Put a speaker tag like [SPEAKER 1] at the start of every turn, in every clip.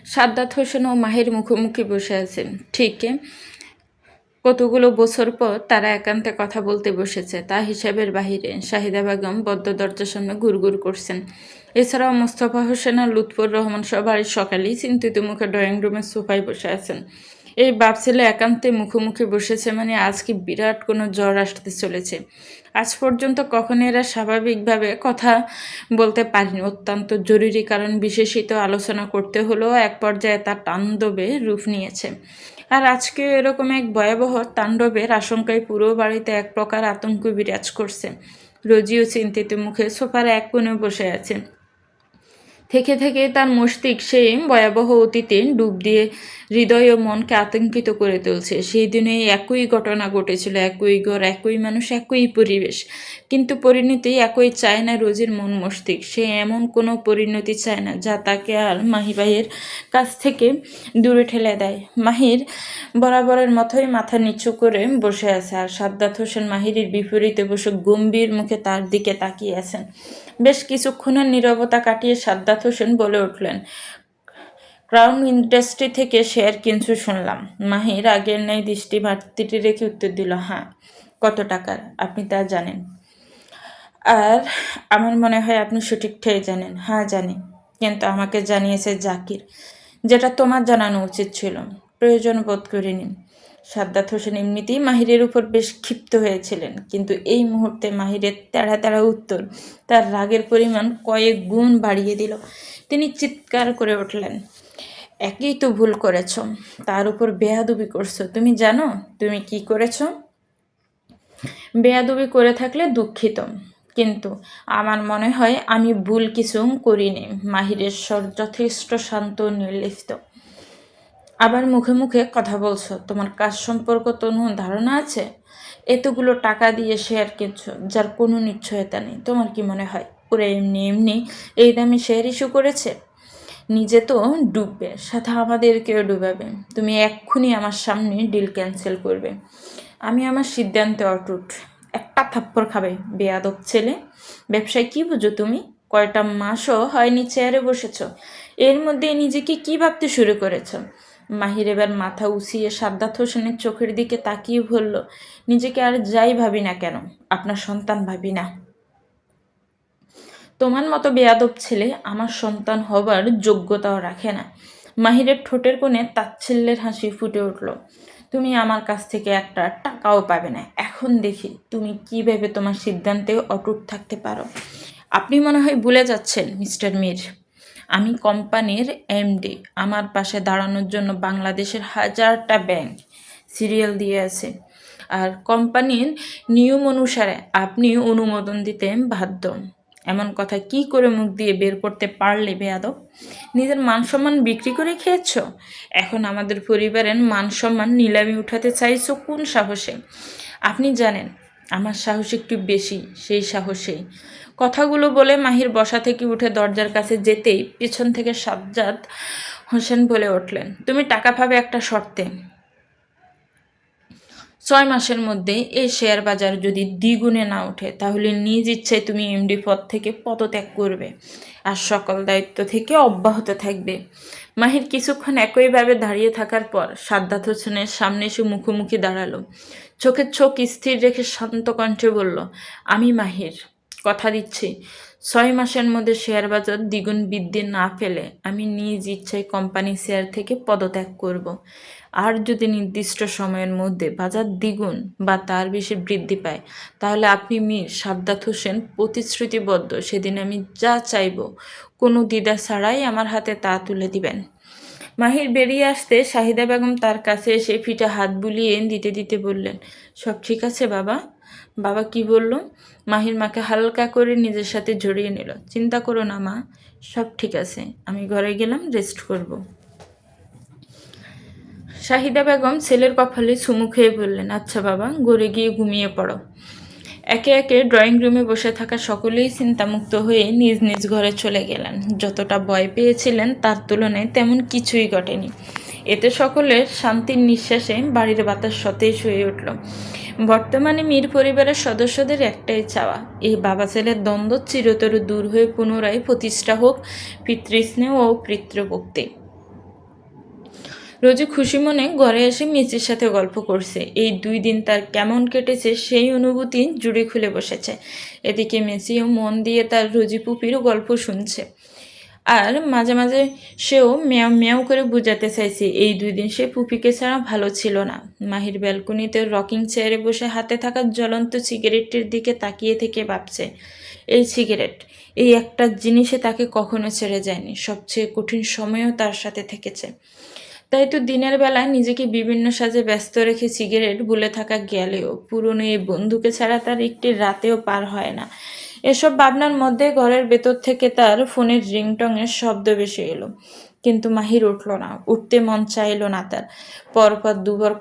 [SPEAKER 1] সাদ্দাত হোসেন ও মাহির মুখোমুখি বসে আছে। ঠিক কতগুলো বছর পর তারা একান্তে কথা বলতে বসেছে, তা হিসাবের বাহিরে। শাহিদা বেগম বদ্ধ দরজার সামনে ঘুরঘুর করছেন। এছাড়াও মোস্তফা হোসেন আর লুৎফর রহমান সব আজ সকালেই চিন্তিত মুখে ড্রয়িং রুমের সোফায় বসে আছেন। এই বাপ ছেলে একান্তে মুখোমুখি বসেছে মানে আজকে বিরাট কোনো জ্বর আসতে চলেছে। আজ পর্যন্ত কখনো এরা স্বাভাবিকভাবে কথা বলতে পারেনি। অত্যন্ত জরুরি কারণ বিশেষিত আলোচনা করতে হলেও এক পর্যায়ে তার তাণ্ডবে রূপ নিয়েছে। আর আজকেও এরকম এক ভয়াবহ তাণ্ডবের আশঙ্কায় পুরো বাড়িতে এক প্রকার আতঙ্ক বিরাজ করছে। রোজিও চিন্তিত মুখে সোফার এক কোণে বসে আছে। থেকে থেকে তার মস্তিষ্ক সেই ভয়াবহ অতীতে ডুব দিয়ে হৃদয় ও মনকে আতঙ্কিত করে তুলছে। সেই দিনে একই ঘটনা ঘটেছিল, একই ঘর, একই মানুষ, একই পরিবেশ, কিন্তু পরিণতি একই চায় না রোজির মন মস্তিষ্ক। সে এমন কোনো পরিণতি চায় না যা তাকে আর মাহি ভাইয়ের কাছ থেকে দূরে ঠেলে দেয়। মাহির বরাবরের মতোই মাথা নিচু করে বসে আছে, আর সাদ্দাত হোসেন মাহিরের বিপরীতে বসে গম্ভীর মুখে তার দিকে তাকিয়ে আছেন। বেশ কিছুক্ষণের নীরবতা কাটিয়ে সাদ্দাত হোসেন বলে উঠলেন, ক্রাউন ইন্ডাস্ট্রি থেকে শেয়ার কিনছু শুনলাম। মাহির আগের ন্যায় দৃষ্টি ভাতৃটি রেখে উত্তর দিল, হ্যাঁ। কত টাকার আপনি তা জানেন? আর আমার মনে হয় আপনি সঠিকটাই জানেন। হ্যাঁ জানি, কিন্তু আমাকে জানিয়েছে জাকির, যেটা তোমার জানানো উচিত ছিল। প্রয়োজন বোধ করিনি। সাদ্দাত হোসেন এমনিতেই মাহিরের উপর বেশ ক্ষিপ্ত হয়েছিলেন, কিন্তু এই মুহূর্তে মাহিরের তেড়া তেড়া উত্তর তার রাগের পরিমাণ কয়েক গুণ বাড়িয়ে দিল। তিনি চিৎকার করে উঠলেন, একই তো ভুল করেছ, তার উপর বেয়াদবি করছো। তুমি জানো তুমি কি করেছ? বেয়াদবি করে থাকলে দুঃখিত, কিন্তু আমার মনে হয় আমি ভুল কিছু করিনি। মাহিরের স্বর যথেষ্ট শান্ত নির্লিপ্ত। আবার মুখে মুখে কথা বলছো, তোমার কাজ সম্পর্ক কোনো ধারণা আছে? এতগুলো টাকা দিয়ে শেয়ার কিনছো যার কোনো নিশ্চয়তা নেই। তোমার কি মনে হয় ওরা এমনি এমনি এই দামি শেয়ার ইস্যু করেছে? নিজে তো ডুববে, সাথে আমাদেরকেও ডুবাবে। তুমি এক্ষুনি আমার সামনে ডিল ক্যান্সেল করবে। আমি আমার সিদ্ধান্তে অটুট। একটা থাপ্পড় খাবে বেয়াদব ছেলে। ব্যবসায় কি বুঝো তুমি? কয়টা মাসও হয়নি চেয়ারে বসেছ, এর মধ্যে নিজেকে কি ভাবতে শুরু করেছ? মাহির এবার মাথা উঁচিয়ে সাদ্দাত হোসেনের চোখের দিকে তাকিয়ে বলল, নিজেকে আর যাই ভাবি না কেন, আপনার সন্তান ভাবি না। তোমার মতো বেয়াদব ছেলে আমার সন্তান হবার যোগ্যতাও রাখে না। মাহিরের ঠোঁটের কোণে তাচ্ছিল্যের হাসি ফুটে উঠল। তুমি আমার কাছ থেকে একটা টাকাও পাবে না। এখন দেখি তুমি কিভাবে তোমার সিদ্ধান্তে অটুট থাকতে পারো। আপনি মনে হয় ভুলে যাচ্ছেন মিস্টার মীর, আমি কোম্পানির এমডি। আমার পাশে দাঁড়ানোর জন্য বাংলাদেশের হাজারটা ব্যাংক সিরিয়াল দিয়ে আছে, আর কোম্পানির নিয়ম অনুসারে আপনি অনুমোদন দিতে বাধ্য। এমন কথা কি করে মুখ দিয়ে বের করতে পারলে বেয়াদব? নিজের মান সম্মান বিক্রি করে খেয়েছ, এখন আমাদের পরিবারের মান সম্মান নিলামে উঠাতে চাইছো কোন সাহসে? আপনি জানেন আমার সাহস একটু বেশি, সেই সাহসেই। কথাগুলো বলে মাহির বসা থেকে উঠে দরজার কাছে যেতেই পিছন থেকে সাজ্জাদ হোসেন বলে উঠলেন, তুমি টাকা পাবে একটা শর্তে। 6 মাসের মধ্যে এই শেয়ার বাজার যদি দ্বিগুণে না ওঠে তাহলে নিজ ইচ্ছায় তুমি এমডি পদ থেকে পদত্যাগ করবে আর সকল দায়িত্ব থেকে অব্যাহত থাকবে। মাহির কিছুক্ষণ একইভাবে দাঁড়িয়ে থাকার পর সাদ্দাত হোসেনের সামনে এসে মুখোমুখি দাঁড়ালো। চোখের চোখ স্থির রেখে শান্ত কণ্ঠে বলল, আমি মাহির কথা দিচ্ছি 6 মাসের মধ্যে শেয়ার বাজার দ্বিগুণ বৃদ্ধি না পেলে আমি নিজ ইচ্ছায় কোম্পানি শেয়ার থেকে পদত্যাগ করব। আর যদি নির্দিষ্ট সময়ের মধ্যে বাজার দ্বিগুণ বা তার বেশি বৃদ্ধি পায় তাহলে আপনি মীর সাদ্দাত হোসেন প্রতিশ্রুতিবদ্ধ সেদিন আমি যা চাইব কোনো দ্বিধা ছাড়াই আমার হাতে তা তুলে দিবেন। মাহির বেরিয়ে আসতে শাহিদা বেগম তার কাছে এসে পিঠে হাত বুলিয়ে দিতে দিতে বললেন, সব ঠিক আছে বাবা? বাবা কি বলল? মাহির মাকে হালকা করে নিজের সাথে জড়িয়ে নিল। চিন্তা করো না মা, সব ঠিক আছে। আমি ঘরে গেলাম, রেস্ট করব। শাহিদা বেগম ছেলের কপালে চুমু খেয়ে বললেন, আচ্ছা বাবা, ঘরে গিয়ে ঘুমিয়ে পড়ো। একে একে ড্রয়িং রুমে বসে থাকা সকলেই চিন্তামুক্ত হয়ে নিজ নিজ ঘরে চলে গেলেন। যতটা ভয় পেয়েছিলেন তার তুলনায় তেমন কিছুই ঘটেনি। এতে সকলের শান্তির নিঃশ্বাসে বাড়ির বাতাস সতেজ হয়ে উঠল। বর্তমানে মীর পরিবারের সদস্যদের একটাই চাওয়া, এই বাবা ছেলের দ্বন্দ্ব চিরতরে দূর হয়ে পুনরায় প্রতিষ্ঠা হোক পিতৃস্নেহ ও পিতৃভক্তি। রোজি খুশি মনে ঘরে এসে মিচির সাথে গল্প করছে। এই 2 দিন তার কেমন কেটেছে সেই অনুভূতি জুড়ে খুলে বসেছে। এদিকে মেসিও মন দিয়ে তার রোজি পুপির গল্প শুনছে। আর মাঝে মাঝে সেও ম্যাও ম্যাও করে বুঝাতে চাইছে এই 2 দিন সে পুপিকে ছাড়া ভালো ছিল না। মাহির ব্যালকনিতে রকিং চেয়ারে বসে হাতে থাকা জ্বলন্ত সিগারেটটির দিকে তাকিয়ে থেকে ভাবছে, এই সিগারেট, এই একটা জিনিসে তাকে কখনো ছেড়ে যায়নি। সবচেয়ে কঠিন সময়ও তার সাথে থেকেছে। তাই তো দিনের বেলায় নিজেকে বিভিন্ন সাজে ব্যস্ত রেখে সিগারেট ভুলে থাকা গেলেও পুরনো এই বন্ধুকে ছাড়া তার একটি রাতেও পার হয় না। এসব ভাবনার মধ্যে ঘরের ভেতর থেকে তার ফোনের রিংটংয়ের শব্দ ভেসে এলো। কিন্তু মাহির উঠল না, উঠতে মন চাইলো না তার। পরপর দুবার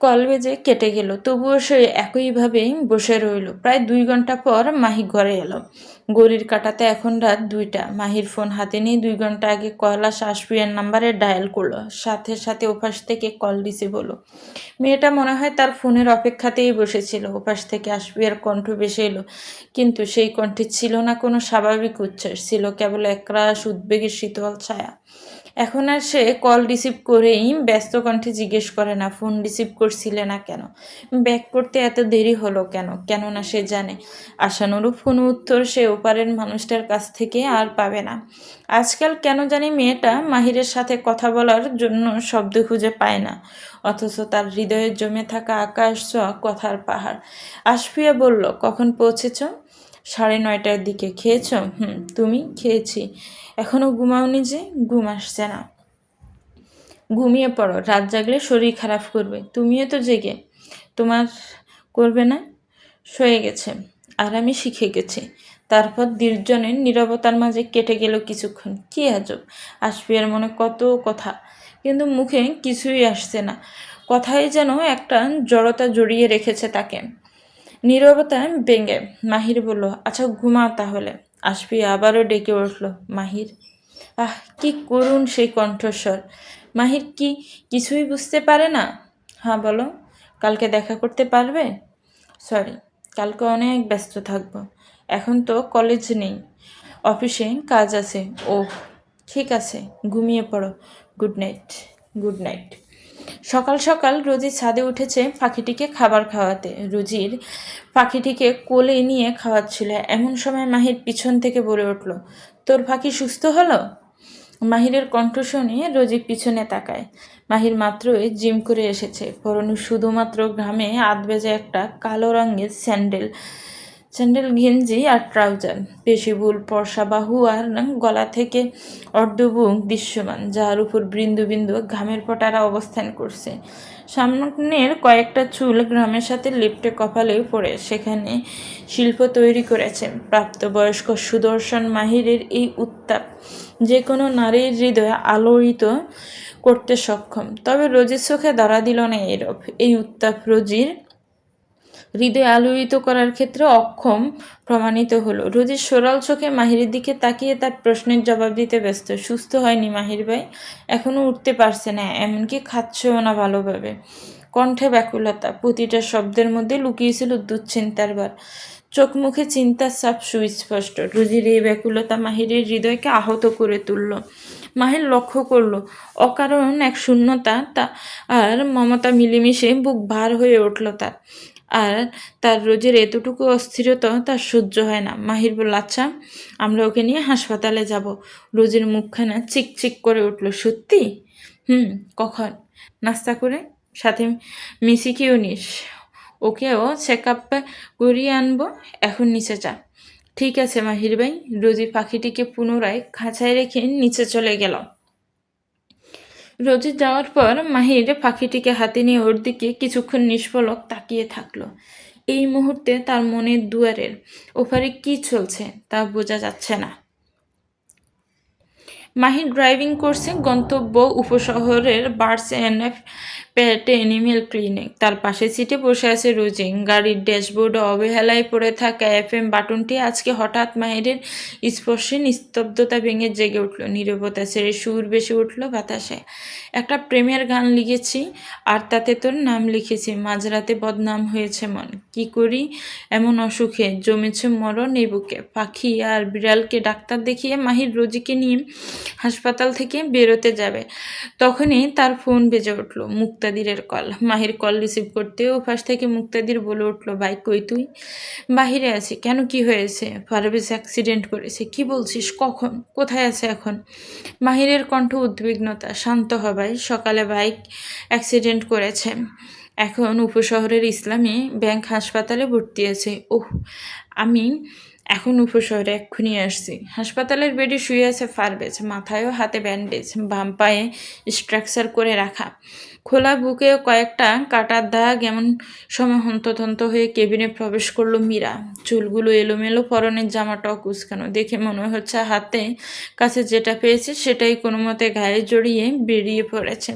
[SPEAKER 1] কল বেজে কেটে গেল, তবুও সে একইভাবে বসে রইল। প্রায় 2 ঘন্টা পর মাহি ঘরে এলো। ঘড়ির কাঁটাতে এখন রাত 2টা। মাহির ফোন হাতে নিয়ে 2 ঘন্টা আগে কৈলাস আশফিয়ার নাম্বারে ডায়াল করলো। সাথে সাথে ওপাশ থেকে কল রিসিভ হলো। মেয়েটা মনে হয় তার ফোনের অপেক্ষাতেই বসেছিল। ওপাশ থেকে আশফিয়ার কণ্ঠ ভেসে এলো, কিন্তু সেই কণ্ঠে ছিল না কোনো স্বাভাবিক উচ্ছ্বাস, ছিল কেবল একরাশ উদ্বেগের শীতল ছায়া। এখন আর সে কল রিসিভ করেই ব্যস্ত কণ্ঠে জিজ্ঞেস করে না, ফোন রিসিভ করছিলে না কেন, ব্যাক করতে এত দেরি হলো কেন। কেননা সে জানে আশানুরূপ কোনো উত্তর সে ওপারের মানুষটার কাছ থেকে আর পাবে না। আজকাল কেন জানি মেয়েটা মাহিরের সাথে কথা বলার জন্য শব্দ খুঁজে পায় না, অথচ তার হৃদয়ে জমে থাকা আকাশ ছোঁয়া কথার পাহাড়। আশফিয়া বলল, কখন পৌঁছেছ? 9:30টার দিকে। খেয়েছ? তুমি? খেয়েছি। এখনো ঘুমাওনি যে? ঘুম আসছে না। ঘুমিয়ে পড়ো, রাত জাগলে শরীর খারাপ করবে। তুমিও তো জেগে। তোমার করবে না? সয়ে গেছে আর আমি শিখে গেছি। তারপর দীর্ঘজনের নীরবতার মাঝে কেটে গেল কিছুক্ষণ। কি আজব, আশফিয়ার মনে কত কথা, কিন্তু মুখে কিছুই আসছে না। কথাই যেন একটা জড়তা জড়িয়ে রেখেছে তাকে। নীরবতা ভেঙে মাহির বলল, আচ্ছা ঘুমাও তাহলে। আশফিয়া আবারও ডেকে উঠল, মাহির। আহ, কি করুণ সেই কণ্ঠস্বর। মাহির কি কিছুই বুঝতে পারে না? হ্যাঁ বলো। কালকে দেখা করতে পারবে? সরি, কালকে অনেক ব্যস্ত থাকবো। এখন তো কলেজ নেই, অফিসে কাজ আছে। ও ঠিক আছে, ঘুমিয়ে পড়ো। Good night. Good night. সকাল সকাল রোজি ছাদে উঠেছে পাখিটিকে খাবার খাওয়াতে। রোজির পাখিটিকে কোলে নিয়ে খাওয়াচ্ছিল। এমন সময় মাহির পিছন থেকে বলে উঠল, তোর পাখি সুস্থ হলো? মাহিরের কণ্ঠ শুনে রোজি পিছনে তাকায়। মাহির মাত্রই জিম করে এসেছে, পরনে শুধুমাত্র ঘামে আধভেজা একটা কালো রঙের স্যান্ডেল গেঞ্জি আর ট্রাউজার। পেশিবুল পরশা বাহু আর গলা থেকে অর্ধবুক দৃশ্যমান, যার উপর বিন্দু বিন্দু ঘামের ফোঁটারা অবস্থান করছে। সামনের কয়েকটা চুল গ্রামের সাথে লিপ্টে কপালে পড়ে সেখানে শিল্প তৈরি করেছে প্রাপ্তবয়স্ক সুদর্শন। মাহিরের এই উত্তাপ যে কোনো নারীর হৃদয়ে আলোড়িত করতে সক্ষম। তবে রোজির চোখে ধরা দিল না এরূপ। এই উত্তাপ রোজির হৃদয় আলোড়িত করার ক্ষেত্রে অক্ষম প্রমাণিত হলো। রোজির সরল চোখে মাহিরের দিকে তাকিয়ে তার প্রশ্নের জবাব দিতে ব্যস্ত। সুস্থ হয়নি মাহির ভাই, এখনও উঠতে পারছে না, এমনকি খাচ্ছেও না ভালোভাবে। কণ্ঠে ব্যাকুলতা, প্রতিটা শব্দের মধ্যে লুকিয়েছিল দুশ্চিন্তার ভার। চোখ মুখে চিন্তার ছাপ সুস্পষ্ট। রোজির এই ব্যাকুলতা মাহিরের হৃদয়কে আহত করে তুলল। মাহির লক্ষ্য করল অকারণ এক শূন্যতা আর মমতা মিলেমিশে বুক ভার হয়ে উঠল তার। আর তার রোজের এতটুকু অস্থিরতা তার সহ্য হয় না। মাহির বলল, আচ্ছা আমরা ওকে নিয়ে হাসপাতালে যাব। রোজের মুখখানা চিকচিক করে উঠল, সত্যি? কখন? নাস্তা করে, সাথে মিসিকেও নিস, ওকেও চেক আপ করিয়ে আনবো। এখন নিচে যা। ঠিক আছে মাহির ভাই। রোজি পাখিটিকে পুনরায় খাঁচায় রেখে নিচে চলে গেল। রোজি যাওয়ার পর মাহির পাখিটিকে হাতে নিয়ে ওর দিকে কিছুক্ষণ নিষ্পলক তাকিয়ে থাকলো। এই মুহূর্তে তার মনের দুয়ারের ওপারে কি চলছে তা বোঝা যাচ্ছে না। মাহির ড্রাইভিং করছে গন্তব্য উপশহরের birds and pet animal clinic. তার পাশে সিটে বসে আছে রোজি। গাড়ির ড্যাশবোর্ডে অবহেলায় পড়ে থাকা এফএম বাটনটি আজকে হঠাৎ মাহিরের স্পর্শে নিস্তব্ধতা ভেঙে জেগে উঠল। নীরবতা ছেড়ে সুর বেশি উঠল বাতাসে। একটা প্রেমের গান লিখেছি আর তাতে তোর নাম লিখেছি। মাঝরাতে বদনাম হয়েছে মন, কি করি এমন অসুখে, জমেছে মরণ এই বুকে। পাখি আর বিড়ালকে ডাক্তার দেখিয়ে মাহির রোজিকে নিয়ে হাসপাতাল থেকে বেরোতে যাবে, তখনই তার ফোন বেজে উঠল। মুক্তাদিরের কল। মাহির কল রিসিভ করতে ওপাশ থেকে মুক্তাদির বলে উঠল, ভাই কই তুই? বাহিরে আছি। কেন, কি হয়েছে? পারভেজ অ্যাক্সিডেন্ট করেছে। কি বলছিস? কখন? কোথায় আছে এখন? মাহিরের কণ্ঠ উদ্বিগ্নতা। শান্ত হবাই, সকালে বাইক অ্যাক্সিডেন্ট করেছে, এখন উপশহরের ইসলামী ব্যাংক হাসপাতালে ভর্তি আছে। ওহ, আমি এখন উপশহরে এক্ষুনি আসছি। হাসপাতালের বেডে শুয়ে আছে পারভেজ, মাথায় ও হাতে ব্যান্ডেজ, বাম পায়ে স্ট্রাকচার করে রাখা। খোলা বুকে কয়েকটা কাটার দাগ। এমন সময় হন্তদন্ত হয়ে কেবিনে প্রবেশ করলো মীরা। চুলগুলো এলোমেলো, পরনের জামাটাও কুচকানো। দেখে মনে হচ্ছে হাতে কাছে যেটা পেয়েছে সেটাই কোনো মতে গায়ে জড়িয়ে বেরিয়ে পড়েছে।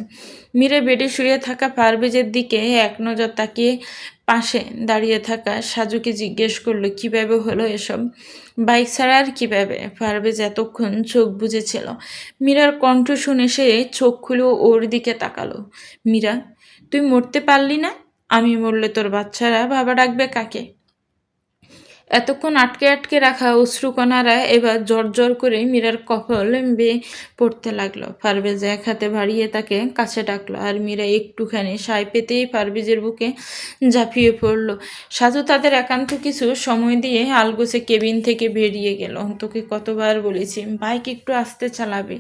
[SPEAKER 1] মীরা বেডে শুয়ে থাকা পারভেজের দিকে এক নজর তাকিয়ে পাশে দাঁড়িয়ে থাকা সাজুকে জিজ্ঞেস করলো, কীভাবে হলো এসব? বাইক ছাড়া আর কীভাবে? পারভেজ এতক্ষণ চোখ বুজেছিল। মীরার কণ্ঠ শুনে সে চোখ খুলেও ওর দিকে তাকালো। মীরা, তুই মরতে পারলি না? আমি মরলে তোর বাচ্চারা বাবা ডাকবে কাকে? এতক্ষণ আটকে আটকে রাখা অশ্রুকণারা এবার জর্জর করে মীরার কপাল বেয়ে পড়তে লাগলো। পারভেজ এক হাতে বাড়িয়ে তাকে কাছে ডাকলো, আর মীরা একটুখানি সায় পেতেই পারভেজের বুকে ঝাঁপিয়ে পড়ল। সাধু তাদের একান্ত কিছু সময় দিয়ে আলগোছে কেবিন থেকে বেরিয়ে গেল। তোকে কতবার বলেছি বাইক একটু আস্তে চালাবি।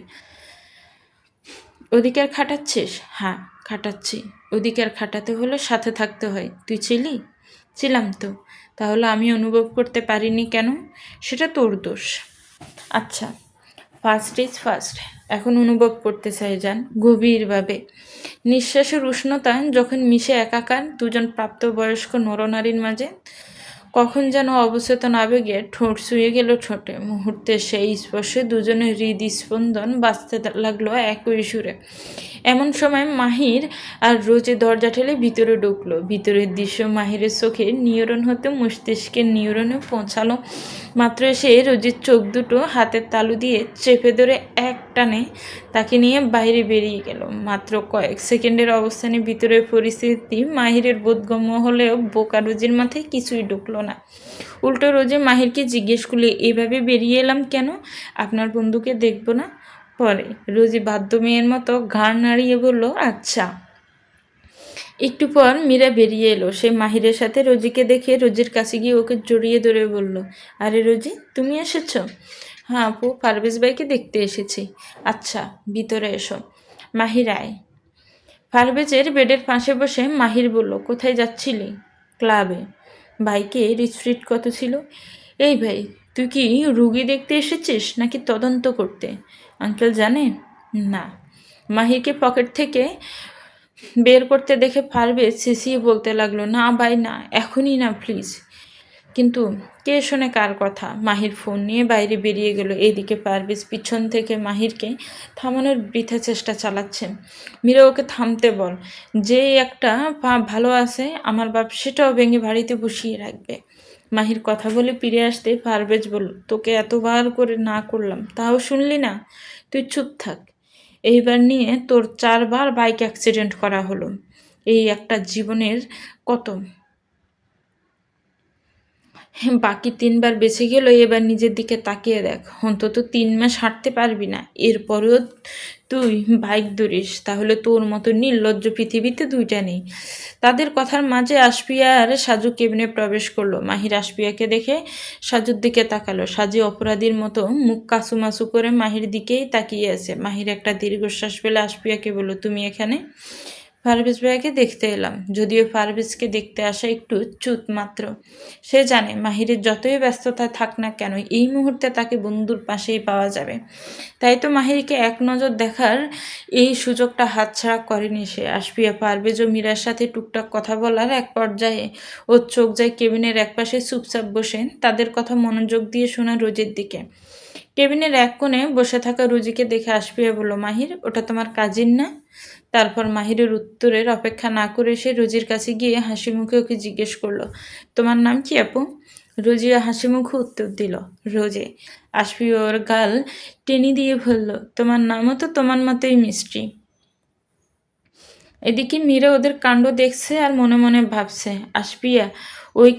[SPEAKER 1] ওদিকে খাটাচ্ছিস? হ্যাঁ খাটাচ্ছি। ওদিকে খাটাতে হলে সাথে থাকতে হয়। তুই ছিলি? ছিলাম তো। তাহলে আমি অনুভব করতে পারিনি কেন? সেটা তোর দোষ। আচ্ছা, ফার্স্ট ইজ ফার্স্ট। এখন অনুভব করতে চাই যান, গভীরভাবে। নিঃশ্বাসের উষ্ণতা যখন মিশে একাকার দুজন প্রাপ্তবয়স্ক নরনারীর মাঝে, কখন যেন অবচেতন আবেগে ঠোঁট ছুঁয়ে গেল ঠোঁটে। মুহূর্তে সেই স্পর্শে দুজনের হৃদস্পন্দন বাজতে লাগলো একই সুরে। এমন সময় মাহির আর রোজে দরজা ঠেলে ভিতরে ঢুকলো। ভিতরের দৃশ্য মাহিরের চোখে নিউরন হতে মস্তিষ্কের নিউরনে পৌঁছালো। মাত্র এসে রোজির চোখ দুটো হাতের তালু দিয়ে চেপে ধরে এক টানে তাকে নিয়ে বাইরে বেরিয়ে গেল। মাত্র কয়েক সেকেন্ডের অবস্থানে ভিতরের পরিস্থিতি মাহিরের বোধগম্য হলেও বোকা রোজির মাথায় কিছুই ঢুকলো না। উল্টো রোজে মাহিরকে জিজ্ঞেস করলে, এভাবে বেরিয়ে এলাম কেন? আপনার বন্ধুকে দেখবো না? পরে রোজি বাধ্য মেয়ের মতো ঘাড় নাড়িয়ে বলল, আচ্ছা। একটু পর মীরা বেরিয়ে এলো। সে মাহিরের সাথে রোজিকে দেখে রোজির কাছে গিয়ে ওকে জড়িয়ে ধরে বলল, আরে রোজি, তুমি এসেছো? হ্যাঁ আপু, পারভেজ ভাইকে দেখতে এসেছি। আচ্ছা, ভিতরে এসো। মাহির আয়। পারভেজের বেডের পাশে বসে মাহির বলল, কোথায় যাচ্ছিলি? ক্লাবে। ভাইকে রিট্রিট কত ছিল? এই ভাই, তুই কি রুগী দেখতে এসেছিস নাকি তদন্ত করতে? আঙ্কেল জানে না। মাহিরকে পকেট থেকে বের করতে দেখে পারভেজ চেঁচিয়ে বলতে লাগলো, না ভাই না, এখনই না প্লিজ। কিন্তু কে শোনে কার কথা? মাহির ফোন নিয়ে বাইরে বেরিয়ে গেল। এইদিকে পারভেজ পিছন থেকে মাহিরকে থামানোর বৃথা চেষ্টা চালাচ্ছেন। মীরা, ওকে থামতে বল। যে একটা পা ভালো আছে আমার বাপ, সেটাও ভেঙে বাড়িতে বসিয়ে রাখবে। মাহির কথা বলে ফিরে আসতে পারভেজ বলল, তোকে এতবার করে না করলাম, তাও শুনলি না? তুই চুপ থাক। এইবার নিয়ে তোর 4বার বাইক অ্যাক্সিডেন্ট করা হলো। এই একটা জীবনের কত, বাকি 3বার বেঁচে গেল। এবার নিজের দিকে তাকিয়ে দেখ। অন্তত 3 মাস হাঁটতে পারবি না, এরপরেও তুই বাইক ধরিস? তাহলে তোর মতো নির্লজ্জ পৃথিবীতে 2টা নেই। তাদের কথার মাঝে আশপিয়া আর সাজু কেবিনে প্রবেশ করলো। মাহির আশপিয়াকে দেখে সাজুর দিকে তাকালো। সাজু অপরাধীর মতো মুখ কাসুমাসু করে মাহির দিকেই তাকিয়ে আছে। মাহির একটা দীর্ঘশ্বাস ফেলে আশপিয়াকে বলল, তুমি এখানে? পারভেজ ভাইয়াকে দেখতে এলাম। যদিও পারভেজকে দেখতে আসা একটু চুত মাত্র। সে জানে মাহিরের যতই ব্যস্ততা থাক না কেন, এই মুহূর্তে তাকে বন্ধুর পাশেই পাওয়া যাবে। তাই তো মাহিরকে এক নজর দেখার এই সুযোগটা হাতছাড়া করেনি সে। আশপিয়া, পারভেজ ও মীরার সাথে টুকটাক কথা বলার এক পর্যায়ে ওর চোখ যায় কেবিনের একপাশে চুপচাপ বসে তাদের কথা মনোযোগ দিয়ে শোনা রোজের দিকে। কেবিনের এক কোণে বসে থাকা রুজিকে দেখে আশফিয়া বলল, মাহির, ওটা তোমার কাজিন না? তারপর মাহিরের উত্তরের অপেক্ষা না করে সে রুজির কাছে গিয়ে হাসি মুখে ওকে জিজ্ঞেস করলো, তোমার নাম কি আপু? রোজিয়া হাসি মুখে উত্তর দিল, রোজে। আশফিয়া ওর গাল টেনে দিয়ে বলল, তোমার নামও তো তোমার মতোই মিষ্টি। এদিকে মীরা ওদের কাণ্ড দেখছে আর মনে মনে ভাবছে, আশফিয়া ওই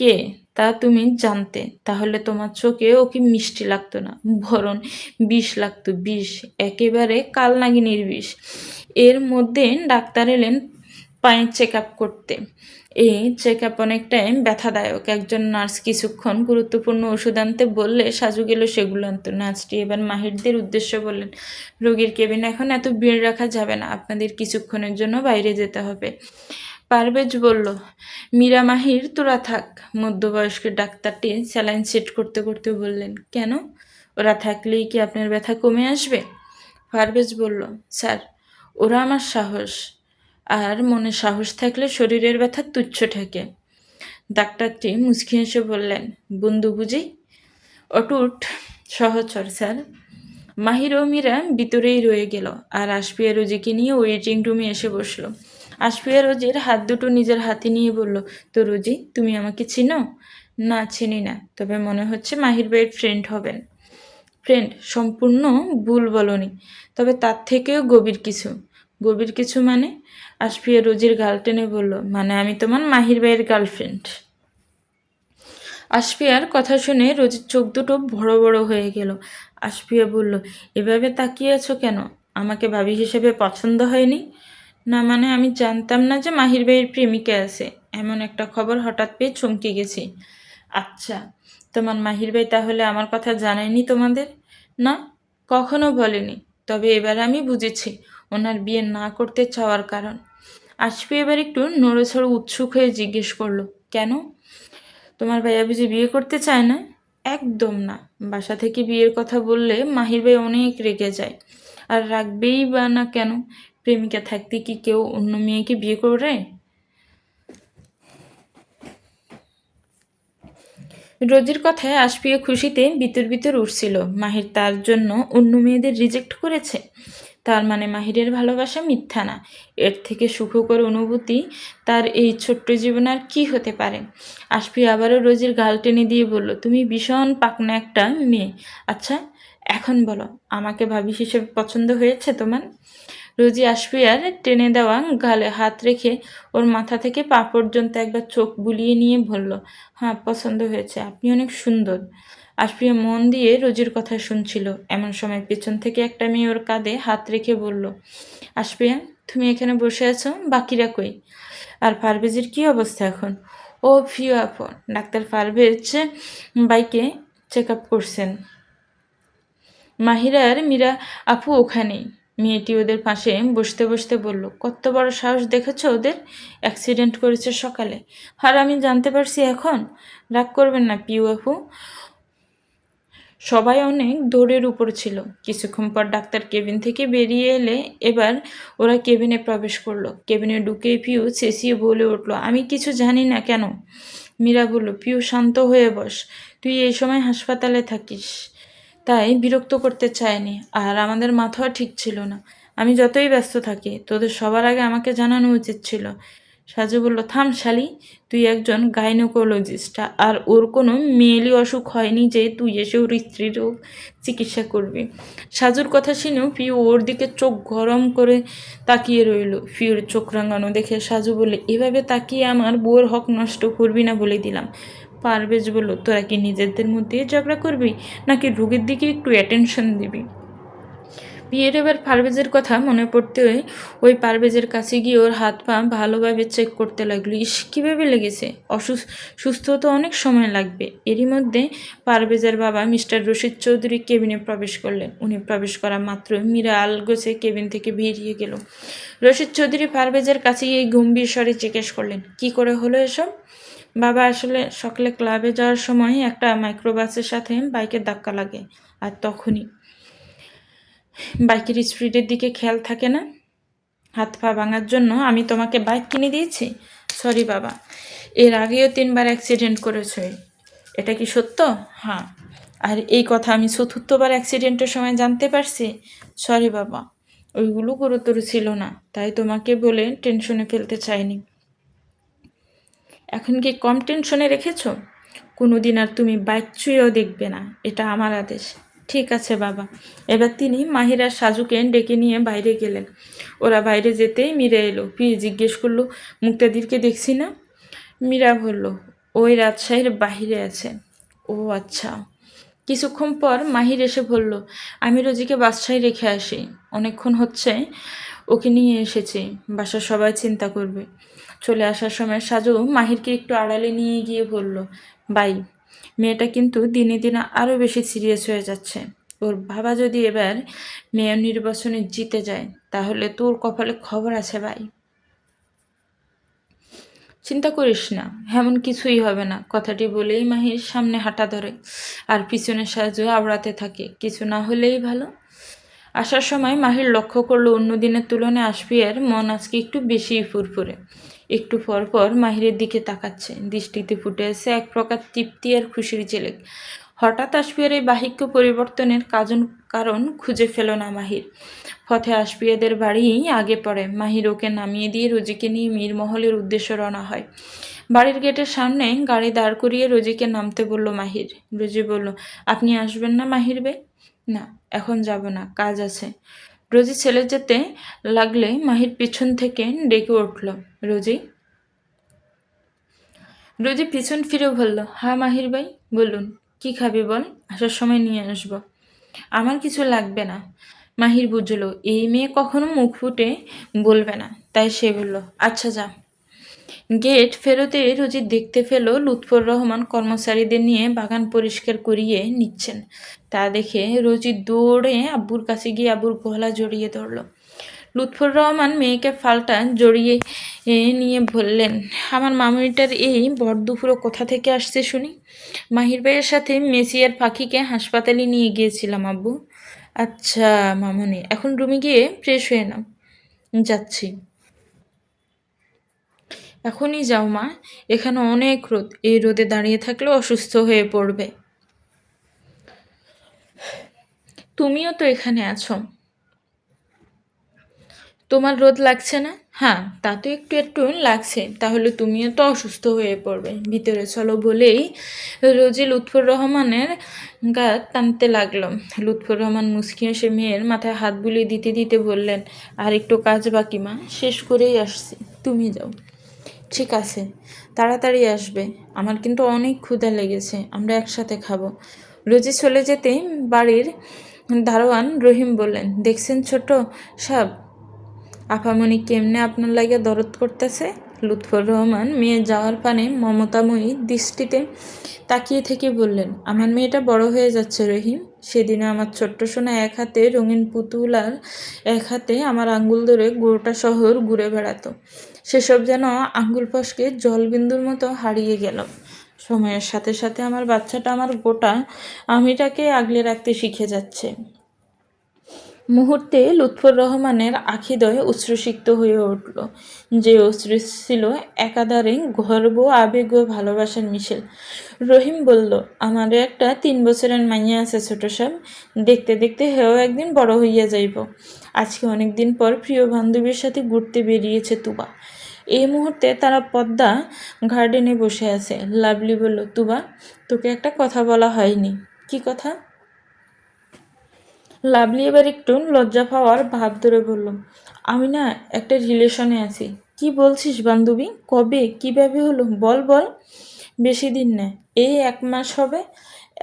[SPEAKER 1] কে তা তুমি জানতে, তাহলে তোমার চোখে ওকে মিষ্টি লাগতো না, বরং বিষ লাগতো, বিষ, একেবারে কালনাগিনীর বিষ। এর মধ্যে ডাক্তার এলেন পায়ের চেক আপ করতে। এই চেক আপ অনেকটাই ব্যথাদায়ক। একজন নার্স কিছুক্ষণ গুরুত্বপূর্ণ ওষুধ আনতে বললে সাজু গেল সেগুলো আনতো। নার্সটি এবার মাহিরদের উদ্দেশ্যে বললেন, রোগীর কেবিনে এখন এত ভিড় রাখা যাবে না, আপনাদের কিছুক্ষণের জন্য বাইরে যেতে হবে। পারভেজ বলল, মীরা, মাহির, তোরা থাক। মধ্যবয়স্ক ডাক্তারটি স্যালাইন সেট করতে করতে বললেন, কেন? ওরা থাকলেই কি আপনার ব্যথা কমে আসবে? পারভেজ বলল, স্যার, ওরা আমার সাহস, আর মনে সাহস থাকলে শরীরের ব্যথা তুচ্ছ থাকে। ডাক্তারটি মুচকি হেসে বললেন, বন্ধু বুঝি? অটুট সহচর স্যার। মাহির ও মীরা ভিতরেই রয়ে গেল, আর আশফিয়া রোজিকে নিয়ে ওয়েটিং রুমে এসে বসলো। আশফিয়া রোজির হাত দুটো নিজের হাতে নিয়ে বলল, তো রোজি, তুমি আমাকে চিনো? না, চিনি না, তবে মনে হচ্ছে মাহির ভাইয়ের ফ্রেন্ড হবেন। ফ্রেন্ড সম্পূর্ণ ভুল বলনি, তবে তার থেকেও গভীর কিছু। গভীর কিছু মানে? আশফিয়া রোজির গাল টেনে বলল, মানে আমি তোমার মাহির ভাইয়ের গার্লফ্রেন্ড। আশফিয়ার কথা শুনে রোজির চোখ দুটো বড় বড় হয়ে গেল। আশফিয়া বলল, এভাবে তাকিয়ে আছো কেন? আমাকে ভাবি হিসেবে পছন্দ হয়নি? না, মানে আমি জানতাম না যে মাহির ভাইয়ের প্রেমিকা আছে। এমন একটা খবর হঠাৎ পেয়ে চমকে গেছি। আচ্ছা, তোমার মাহির ভাই তাহলে আমার কথা জানায়নি তোমাদের? না, কখনো বলেনি। তবে এবার আমি বুঝেছি ওনার বিয়ে না করতে চাওয়ার কারণ। আশফিয়া এবার একটু নড়েচড়ে উৎসুক হয়ে জিজ্ঞেস করলো, কেন? তোমার ভাইয়া বুঝি বিয়ে করতে চায় না? একদম না। বাসা থেকে বিয়ের কথা বললে মাহির ভাই অনেক রেগে যায়। আর রাখবেই বা না কেন? প্রেমিকা থাকতে কি কেউ অন্য মেয়েকে বিয়ে করে? রোজির কথায় আশফিয়া খুশিতে ভিতর ভিতর উঠছিল। মাহির তার জন্য অন্য মেয়েদের রিজেক্ট করেছে, তার মানে মাহিরের ভালোবাসা মিথ্যা না। এর থেকে সুখকর অনুভূতি তার এই ছোট্ট জীবনে আর কী হতে পারে? আশফিয়া আবারও রোজির গাল টেনে দিয়ে বলল, তুমি ভীষণ পাকনা একটা মেয়ে। আচ্ছা, এখন বলো, আমাকে ভাবি হিসেবে পছন্দ হয়েছে তোমার? রোজি আশফিয়ার টেনে দেওয়া গালে হাত রেখে ওর মাথা থেকে পা পর্যন্ত একবার চোখ বুলিয়ে নিয়ে বলল, হ্যাঁ, পছন্দ হয়েছে, আপনি অনেক সুন্দর। আশফিয়া মন দিয়ে রোজির কথা শুনছিল। এমন সময় পেছন থেকে একটা মেয়ে ওর কাঁধে হাত রেখে বলল, আশফিয়া, তুমি এখানে বসে আছো, বাকিরা কই? আর পারভেজের কি অবস্থা এখন? ও ফিউ আপু, ডাক্তার পারভেজ বাইকে চেক আপ করছেন। মাহিরা আর মীরা আপু ওখানেই। মেয়েটি ওদের পাশে বসতে বসতে বলল, কত বড় সাহস দেখেছো ওদের! অ্যাক্সিডেন্ট করেছে সকালে, আর আমি জানতে পারছি এখন? রাগ করবেন না পিউ আপু, সবাই অনেক দৌড়ের উপর ছিল। কিছুক্ষণ পর ডাক্তার কেবিন থেকে বেরিয়ে এলে এবার ওরা কেবিনে প্রবেশ করলো। কেবিনে ঢুকে পিউ চেঁচিয়ে বলে উঠল, আমি কিছু জানি না। কেন? মীরা বলল, পিউ শান্ত হয়ে বস, তুই এই সময় হাসপাতালে থাকিস, তাই বিরক্ত করতে চায়নি। আর আমাদের মাথাও ঠিক ছিল না। আমি যতই ব্যস্ত থাকি, তোদের সবার আগে আমাকে জানানো উচিত ছিল। সাজু বলল, থাম শালি, তুই একজন গাইনোকোলজিস্ট, আর ওর কোনো মেয়েলি অসুখ হয়নি যে তুই এসে ওর স্ত্রীর চিকিৎসা করবি। সাজুর কথা শুনেও পিউ ওর দিকে চোখ গরম করে তাকিয়ে রইল। পিউর চোখ রাঙানো দেখে সাজু বলে, এভাবে তাকিয়ে আমার বউয়ের হক নষ্ট করবি না বলে দিলাম। পারভেজ বলল, তোরা কি নিজেদের মধ্যে ঝগড়া করবি, নাকি রোগীর দিকে একটু অ্যাটেনশন দিবি? বিয়ের এবার পারভেজের কথা মনে পড়তে ওই পারভেজের কাছে গিয়ে ওর হাত পা ভালোভাবে চেক করতে লাগলো। ইস, কীভাবে লেগেছে! সুস্থ হতে অনেক সময় লাগবে। এরই মধ্যে পারভেজের বাবা মিস্টার রশিদ চৌধুরী কেবিনে প্রবেশ করলেন। উনি প্রবেশ করা মাত্র মীরা আলগোছে কেবিন থেকে বেরিয়ে গেল। রশিদ চৌধুরী পারভেজের কাছে গিয়ে গম্ভীর স্বরে জিজ্ঞেস করলেন, কি করে হলো এসব? বাবা, আসলে সকালে ক্লাবে যাওয়ার সময় একটা মাইক্রোবাসের সাথে বাইকের ধাক্কা লাগে, আর তখনই বাইকের স্পিডের দিকে খেয়াল থাকে না। হাত পা ভাঙার জন্য আমি তোমাকে বাইক কিনে দিয়েছি। সরি বাবা, এর আগেও 3বার অ্যাক্সিডেন্ট করেছে। এটা কি সত্য? হ্যাঁ। আর এই কথা আমি চতুর্থবার অ্যাক্সিডেন্টের সময় জানতে পারছি। সরি বাবা, ওইগুলো গুরুতর ছিল না, তাই তোমাকে বলে টেনশনে ফেলতে চাইনি। এখন কি কম টেনশনে রেখেছো? কোনোদিন আর তুমি বাইক ছুঁয়েও দেখবে না, এটা আমার আদেশ। ঠিক আছে বাবা। এবার তিনি মাহির আর সাজুকে ডেকে নিয়ে বাইরে গেলেন। ওরা বাইরে যেতেই মীরা এলো। প্রিয় জিজ্ঞেস করলো, মুক্তাদিরকে দেখছি না? মীরা বলল, ওই রাজশাহীর বাহিরে আছে। ও আচ্ছা। কিছুক্ষণ পর মাহির এসে বলল, আমি রোজিকে বাসায় রেখে আসি, অনেকক্ষণ হচ্ছে ওকে নিয়ে এসেছি, বাসার সবাই চিন্তা করবে। চলে আসার সময় সাজু মাহিরকে একটু আড়ালে নিয়ে গিয়ে বলল, বাই, মেয়েটা কিন্তু দিনে দিনে আরও বেশি সিরিয়াস হয়ে যাচ্ছে। ওর বাবা যদি এবার মেয়র নির্বাচনে জিতে যায় তাহলে তোর কপালে খবর আছে ভাই। চিন্তা করিস না, এমন কিছুই হবে না। কথাটি বলেই মাহির সামনে হাঁটা ধরে আর পিছনে সাজু আওড়াতে থাকে, কিছু না হলেই ভালো। আসার সময় মাহির লক্ষ্য করলো অন্য দিনের তুলনায় আশফিয়ার মন আজকে একটু বেশিই ফুরফুরে। একটু পর পর মাহিরের দিকে তাকাচ্ছে, দৃষ্টিতে ফুটে আছে এক প্রকার তৃপ্তি আর খুশির ঝিলিক। হঠাৎ আশফিয়ার এই বাহিক্য পরিবর্তনের কারণ খুঁজে ফেল না মাহির। পথে আশফিয়াদের বাড়ি আগে পড়ে। মাহির ওকে নামিয়ে দিয়ে রোজিকে নিয়ে মীরমহলের উদ্দেশ্যে রওনা হয়। বাড়ির গেটের সামনে গাড়ি দাঁড় করিয়ে রোজিকে নামতে বলল মাহির। রোজি বলল, আপনি আসবেন না মাহির ভাই? না, এখন যাব না, কাজ আছে। রোজি ছেলে যেতে লাগলে মাহির পিছন থেকে ডেকে উঠল, রোজি। রোজি পিছন ফিরে বলল, হ্যাঁ মাহির ভাই বলুন, কি খাবি বল, আসার সময় নিয়ে আসবো। আমার কিছু লাগবে না। মাহির বুঝল এই মেয়ে কখনো মুখ ফুটে বলবে না, তাই সে বলল, আচ্ছা যা। গেট ফেরতে রোজি দেখতে পেল লুৎফর রহমান কর্মচারীদের নিয়ে বাগান পরিষ্কার করিয়ে নিচ্ছেন। তা দেখে রোজি দৌড়ে আব্বুর কাছে গিয়ে আব্বুর গলা জড়িয়ে ধরল। লুৎফর রহমান মেয়েকে ফালটা জড়িয়ে নিয়ে বললেন, আমার মামুনিটার এই বড় দুপুরো কোথা থেকে আসছে শুনি? মাহির ভাইয়ের সাথে মেসি আর পাখিকে হাসপাতালে নিয়ে গিয়েছিলাম আব্বু। আচ্ছা মামুনি, এখন রুমে গিয়ে ফ্রেশ হয়ে নাও। যাচ্ছি। এখনই যাও মা, এখানে অনেক রোদ, এই রোদে দাঁড়িয়ে থাকলে অসুস্থ হয়ে পড়বে। তুমিও তো এখানে আছো, তোমার রোদ লাগছে না? হ্যাঁ, তা তো একটু একটু লাগছে, তাহলে তুমিও তো অসুস্থ হয়ে পড়বে। ভিতরে চলো বলেই রোজি লুৎফর রহমানের গা টানতে লাগলো। লুৎফর রহমান মুচকি এসে মেয়ের মাথায় হাত বুলিয়ে দিতে দিতে বললেন, আর একটু কাজ বাকি মা, শেষ করেই আসছি, তুমি যাও। ঠিক আছে, তাড়াতাড়ি আসবে, আমার কিন্তু অনেক ক্ষুধা লেগেছে, আমরা একসাথে খাবো। রোজি চলে যেতে বাড়ির দারোয়ান রহিম বললেন, দেখছেন ছোট সাহেব, আপামনি কেমনে আপনার লাগে দরদ করতেছে। লুৎফর রহমান মেয়ে যাওয়ার পানে মমতাময়ী দৃষ্টিতে তাকিয়ে থেকে বললেন, আমার মেয়েটা বড় হয়ে যাচ্ছে রহিম। সেদিনে আমার ছোট্ট সোনা এক হাতে রঙিন পুতুল আর এক হাতে আমার আঙ্গুল ধরে গোটা শহর ঘুরে বেড়াতো। সেসব যেন আঙ্গুল ফসকে জলবিন্দুর মতো হারিয়ে গেল। সময়ের সাথে সাথে আমার বাচ্চাটা আমার গোটা আমিটাকে আগলে রাখতে শিখে যাচ্ছে। মুহূর্তে লুৎফর রহমানের আখিদয় অশ্রুসিক্ত হয়ে উঠল, যে অশ্রু ছিল একাধারে গর্ব, আবেগ ও ভালোবাসার মিশেল। রহিম বলল, আমারও একটা 3 বছরের মাইয়া আছে ছোট সাহেব, দেখতে দেখতে হেও একদিন বড় হইয়া যাইব। আজকে অনেক দিন পর প্রিয় বান্ধবীর সাথে ঘুরতে বেরিয়েছে তুবা। এই মুহূর্তে তারা পদ্মা গার্ডেনে বসে আছে। লাভলি বলল, তুবা, তোকে একটা কথা বলা হয়নি। কি কথা? লাভলি এবার একটু লজ্জা পাওয়ার ভাব ধরে বলল, আমি না একটা রিলেশনে আছি। কি বলছিস বান্ধবী? কবে, কিভাবে হলো, বল বল। বেশি দিন না, এই 1 মাস হবে।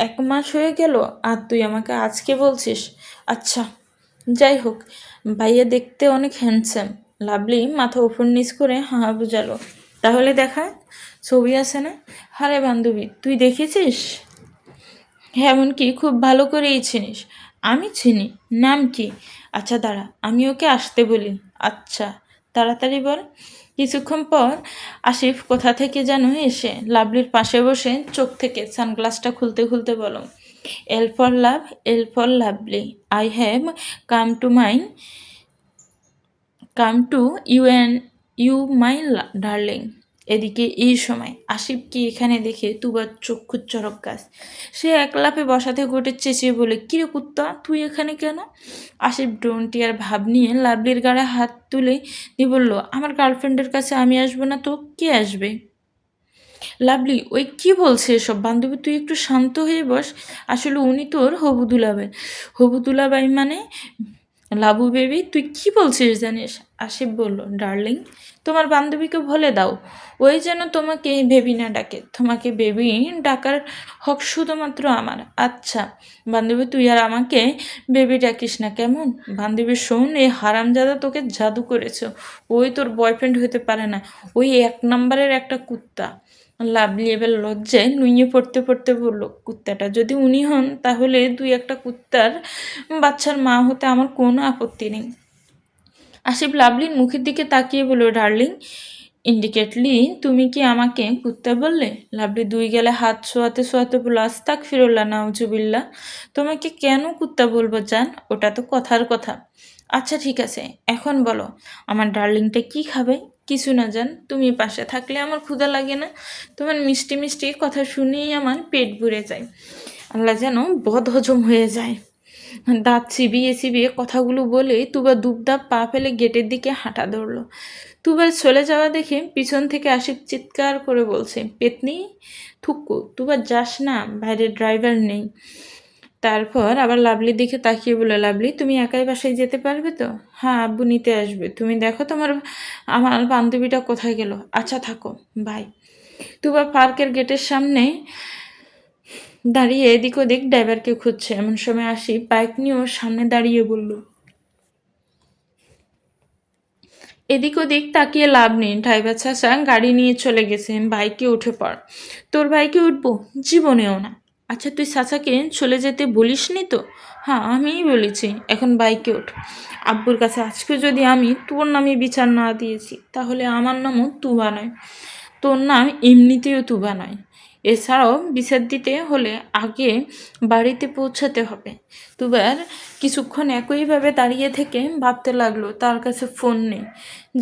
[SPEAKER 1] 1 মাস হয়ে গেল আর তুই আমাকে আজকে বলছিস? আচ্ছা, যাই হোক, ভাইয়া দেখতে অনেক হ্যান্ডসাম। লাভলি মাথা উপর নিচ করে হাঁ বুঝালো। তাহলে দেখা, ছবি আছে না? আরে বান্ধবী, তুই দেখেছিস? এমনকি খুব ভালো করেই চিনিস? আমি চিনি। নাম কি? আচ্ছা দাঁড়া, আমি ওকে আসতে বলি। আচ্ছা, তাড়াতাড়ি বল। কিছুক্ষণ পর আসিফ কোথা থেকে যেন এসে লাভলির পাশে বসে চোখ থেকে সানগ্লাসটা খুলতে খুলতে বলো, L for love, L for lovely, I have come to come to you and you my darling. এদিকে এই সময় আসিফকে এখানে দেখে তুবার চক্ষু চরক গাছ। সে এক লাফে বসা থেকে উঠে চেঁচিয়ে বলে, কিরে কুত্তা, তুই এখানে কেন? আসিফ ড্রোনটিয়ার ভাব নিয়ে লাভলির গাড়ে হাত তুলে দিয়ে বলল, আমার গার্লফ্রেন্ডের কাছে আমি আসবো না তো কে আসবে? লাভলি, ওই কি বলছে এসব? বান্ধবী, তুই একটু শান্ত হয়ে বস। আসলে উনি তোর হবু দুলাভাই। হবু দুলাভাই মানে? লাবু বেবি, তুই কি বলছিস জানিস? আসিফ বলল, ডার্লিং, তোমার বান্ধবীকে বলে দাও ওই যেন তোমাকে বেবি না ডাকে। তোমাকে বেবি ডাকার হক শুধুমাত্র আমার। আচ্ছা বান্ধবী, তুই আর আমাকে বেবি ডাকিস না কেমন? বান্ধবী শোন, এই হারামজাদা তোকে জাদু করেছে। ওই তোর বয়ফ্রেন্ড হতে পারে না, ওই এক নম্বরের একটা কুত্তা। লাভলি এবার লজ্জায় নুইয়ে পড়তে পড়তে বলল, কুত্তাটা যদি উনি হন তাহলে দুই একটা কুত্তার বাচ্চার মা হতে আমার কোনো আপত্তি নেই। আসিফ লাভলির মুখের দিকে তাকিয়ে বলল, ডার্লিং, ইন্ডিকেটলি তুমি কি আমাকে কুত্তা বললে? লাভলি দুই গেলে হাত ছোঁয়াতে ছোঁয়াতে বলল, আস্তাক ফিরুল্লাহ নাউজুবিল্লাহ, তোমাকে কেন কুত্তা বলবো জান? ওটা তো কথার কথা। আচ্ছা ঠিক আছে, এখন বলো আমার ডার্লিংটা কি খাবে? কিছু না জান, তুমি পাশে থাকলে আমার ক্ষুধা লাগে না। তোমার মিষ্টি মিষ্টি কথা শুনেই আমার পেট ভরে যায়। আল্লাহ যেন বদ হজম হয়ে যায়। দাঁত চিবিয়ে চিবিয়ে কথাগুলো বলে তুবা দুবদাব পা ফেলে গেটের দিকে হাঁটা ধরল। তুবার চলে যাওয়া দেখে পিছন থেকে আসিফ চিৎকার করে বলছে, পেতনি, থুক্কু, তুবা যাস না, বাইরে ড্রাইভার নেই। তারপর আবার লাভলির দিকে তাকিয়ে বলে, লাভলি, তুমি একাই বাসায় যেতে পারবে তো? হ্যাঁ, আব্বু নিতে আসবে। তুমি দেখো আমার বান্ধবীটা কোথায় গেল। আচ্ছা থাকো, বাই। তুবা পার্কের গেটের সামনে দাঁড়িয়ে এদিক ওদিক ড্রাইভারকে খুঁজছে। এমন সময় আসি বাইক নিয়ে ওর সামনে দাঁড়িয়ে বলল, এদিক ওদিক তাকিয়ে লাভ নেই, ড্রাইভার চাচা গাড়ি নিয়ে চলে গেছে, বাইকে উঠে পড়। তোর বাইকে উঠবো? জীবনেও না। আচ্ছা তুই চাচাকে চলে যেতে বলিসনি তো? হ্যাঁ আমিই বলেছি, এখন বাইকে ওঠ। আব্বুর কাছে আজকে যদি আমি তোর নামে বিচার না দিয়েছি তাহলে আমার নামও তুবা নয়, তোর নাম এমনিতেও তুবা নয়। এছাড়াও বিচার দিতে হলে আগে বাড়িতে পৌঁছাতে হবে। তুবার কিছুক্ষণ একইভাবে দাঁড়িয়ে থেকে ভাবতে লাগলো, তার কাছে ফোন নেই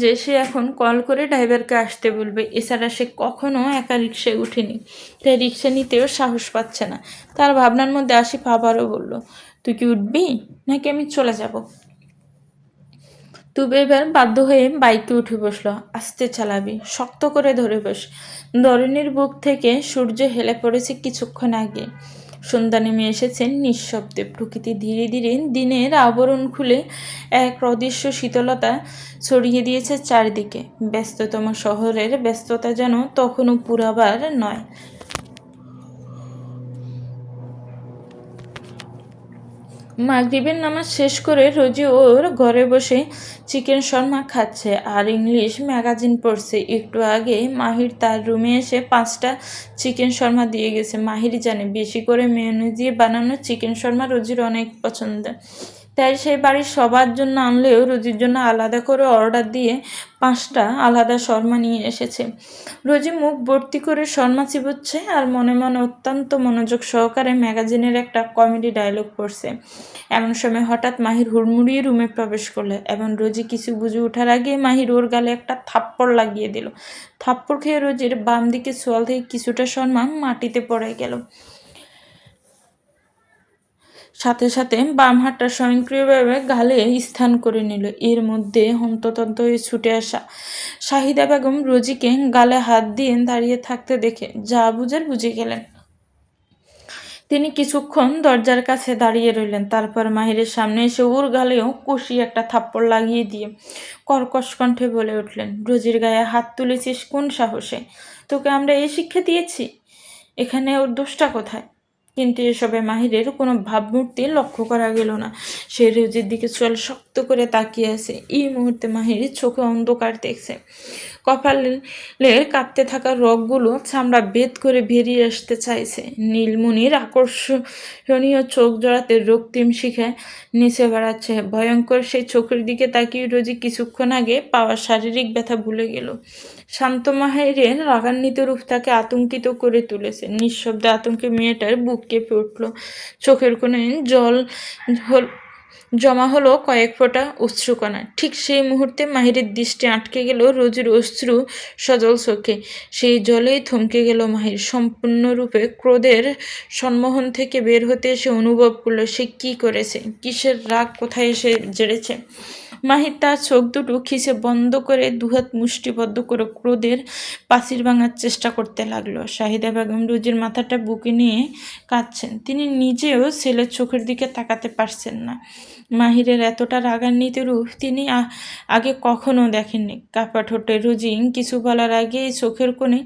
[SPEAKER 1] যে সে এখন কল করে ড্রাইভারকে আসতে বলবে। এছাড়া সে কখনো একা রিক্সায় উঠেনি, তাই রিক্সা নিতেও সাহস পাচ্ছে না। তার ভাবনার মধ্যে আসিফ আবারও বলল, তুই কি উঠবি নাকি আমি চলে যাব? তুবে এবার বাধ্য হয়ে বাইকে উঠে বসলো। আস্তে চালাবি, শক্ত করে ধরে বস। ধরণীর বুক থেকে সূর্য হেলে পড়েছে কিছুক্ষণ আগে। সন্ধ্যা নেমে এসেছেন নিঃশব্দে। প্রকৃতি ধীরে ধীরে দিনের আবরণ খুলে এক অদৃশ্য শীতলতা ছড়িয়ে দিয়েছে চারদিকে। ব্যস্ততম শহরের ব্যস্ততা যেন তখনও পুরাবার নয়। মাগরিবের নামাজ শেষ করে রোজি ওর ঘরে বসে চিকেন শর্মা খাচ্ছে আর ইংলিশ ম্যাগাজিন পড়ছে। একটু আগে মাহির তার রুমে এসে 5টা চিকেন শর্মা দিয়ে গেছে। মাহির জানে বেশি করে মেয়োনিজ দিয়ে বানানো চিকেন শর্মা রোজির অনেক পছন্দ, তাই সেই বাড়ির সবার জন্য আনলেও রোজির জন্য আলাদা করে অর্ডার দিয়ে 5টা আলাদা শর্মা নিয়ে এসেছে। রোজি মুখ ভর্তি করে শর্মা চিবোচ্ছে আর মনে মনে অত্যন্ত মনোযোগ সহকারে ম্যাগাজিনের একটা কমেডি ডায়লগ পড়ছে। এমন সময় হঠাৎ মাহির হুড়মুড়িয়ে রুমে প্রবেশ করলো এবং রোজি কিছু বুঝে ওঠার আগে মাহির ওর গালে একটা থাপ্পড় লাগিয়ে দিল। থাপ্পড় খেয়ে রোজির বাম দিকে সোয়াল থেকে কিছুটা শর্মা মাটিতে পড়ে গেল। সাথে সাথে বাম হাতটা স্বয়ংক্রিয়ভাবে গালে স্থান করে নিল। এর মধ্যে হন্ততন্ত হয়ে ছুটে আসা শাহিদা বেগম রোজিকে গালে হাত দিয়ে দাঁড়িয়ে থাকতে দেখে যা বুঝার বুঝে গেলেন। তিনি কিছুক্ষণ দরজার কাছে দাঁড়িয়ে রইলেন, তারপর মাহিরের সামনে এসে ওর গালেও কষি একটা থাপ্পড় লাগিয়ে দিয়ে কর্কশ কণ্ঠে বলে উঠলেন, রোজির গায়ে হাত তুলেছিস কোন সাহসে? তোকে আমরা এই শিক্ষা দিয়েছি? এখানে ওর দোষটা কোথায়? কিন্তু এসবে মাহিরের কোনো ভাবমূর্তি লক্ষ্য করা গেল না। সে রোজির দিকে চল শক্ত করে তাকিয়ে আছে। এই মুহূর্তে মাহিরের চোখে অন্ধকার দেখছে। কপালের কাঁপতে থাকা রগগুলো চামড়া বেদ করে বেরিয়ে আসতে চাইছে। নীলমণির আকর্ষণীয় চোখ জোড়াতে রক্তিম শিখায় নিচে বেড়াচ্ছে। ভয়ঙ্কর সেই চোখের দিকে তাকিয়ে রোজি কিছুক্ষণ আগে পাওয়া শারীরিক ব্যথা ভুলে গেল। শান্ত মাহিরের রাগান্বিত রূপ তাকে আতঙ্কিত করে তুলেছে। নিঃশব্দে আতঙ্কে মেয়েটার বুক কেঁপে উঠল। চোখের কোণে জল জমা হলো কয়েক ফোঁটা অশ্রুকণা। ঠিক সেই মুহূর্তে মাহিরের দৃষ্টি আটকে গেল রোজুর অশ্রু সজল চোখে। সেই জলেই থমকে গেল মাহির। সম্পূর্ণরূপে ক্রোধের সম্মোহন থেকে বের হতে সে অনুভব করলো সে কি করেছে, কিসের রাগ কোথায় এসে জেড়েছে। মাহির তার চোখ দুটো খিসে বন্ধ করে দুহাত মুষ্টিবদ্ধ করে ক্রোধের পাঁচির ভাঙার চেষ্টা করতে লাগলো। শাহিদা বেগম রোজির মাথাটা বুকে নিয়ে কাঁদছেন। তিনি নিজেও ছেলের চোখের দিকে তাকাতে পারছেন না। মাহিরের এতটা রাগান্বিত রূপ তিনি আগে কখনো দেখেননি। কাপা ঠোঁটে রোজি কিছু বলার আগে চোখের কোণে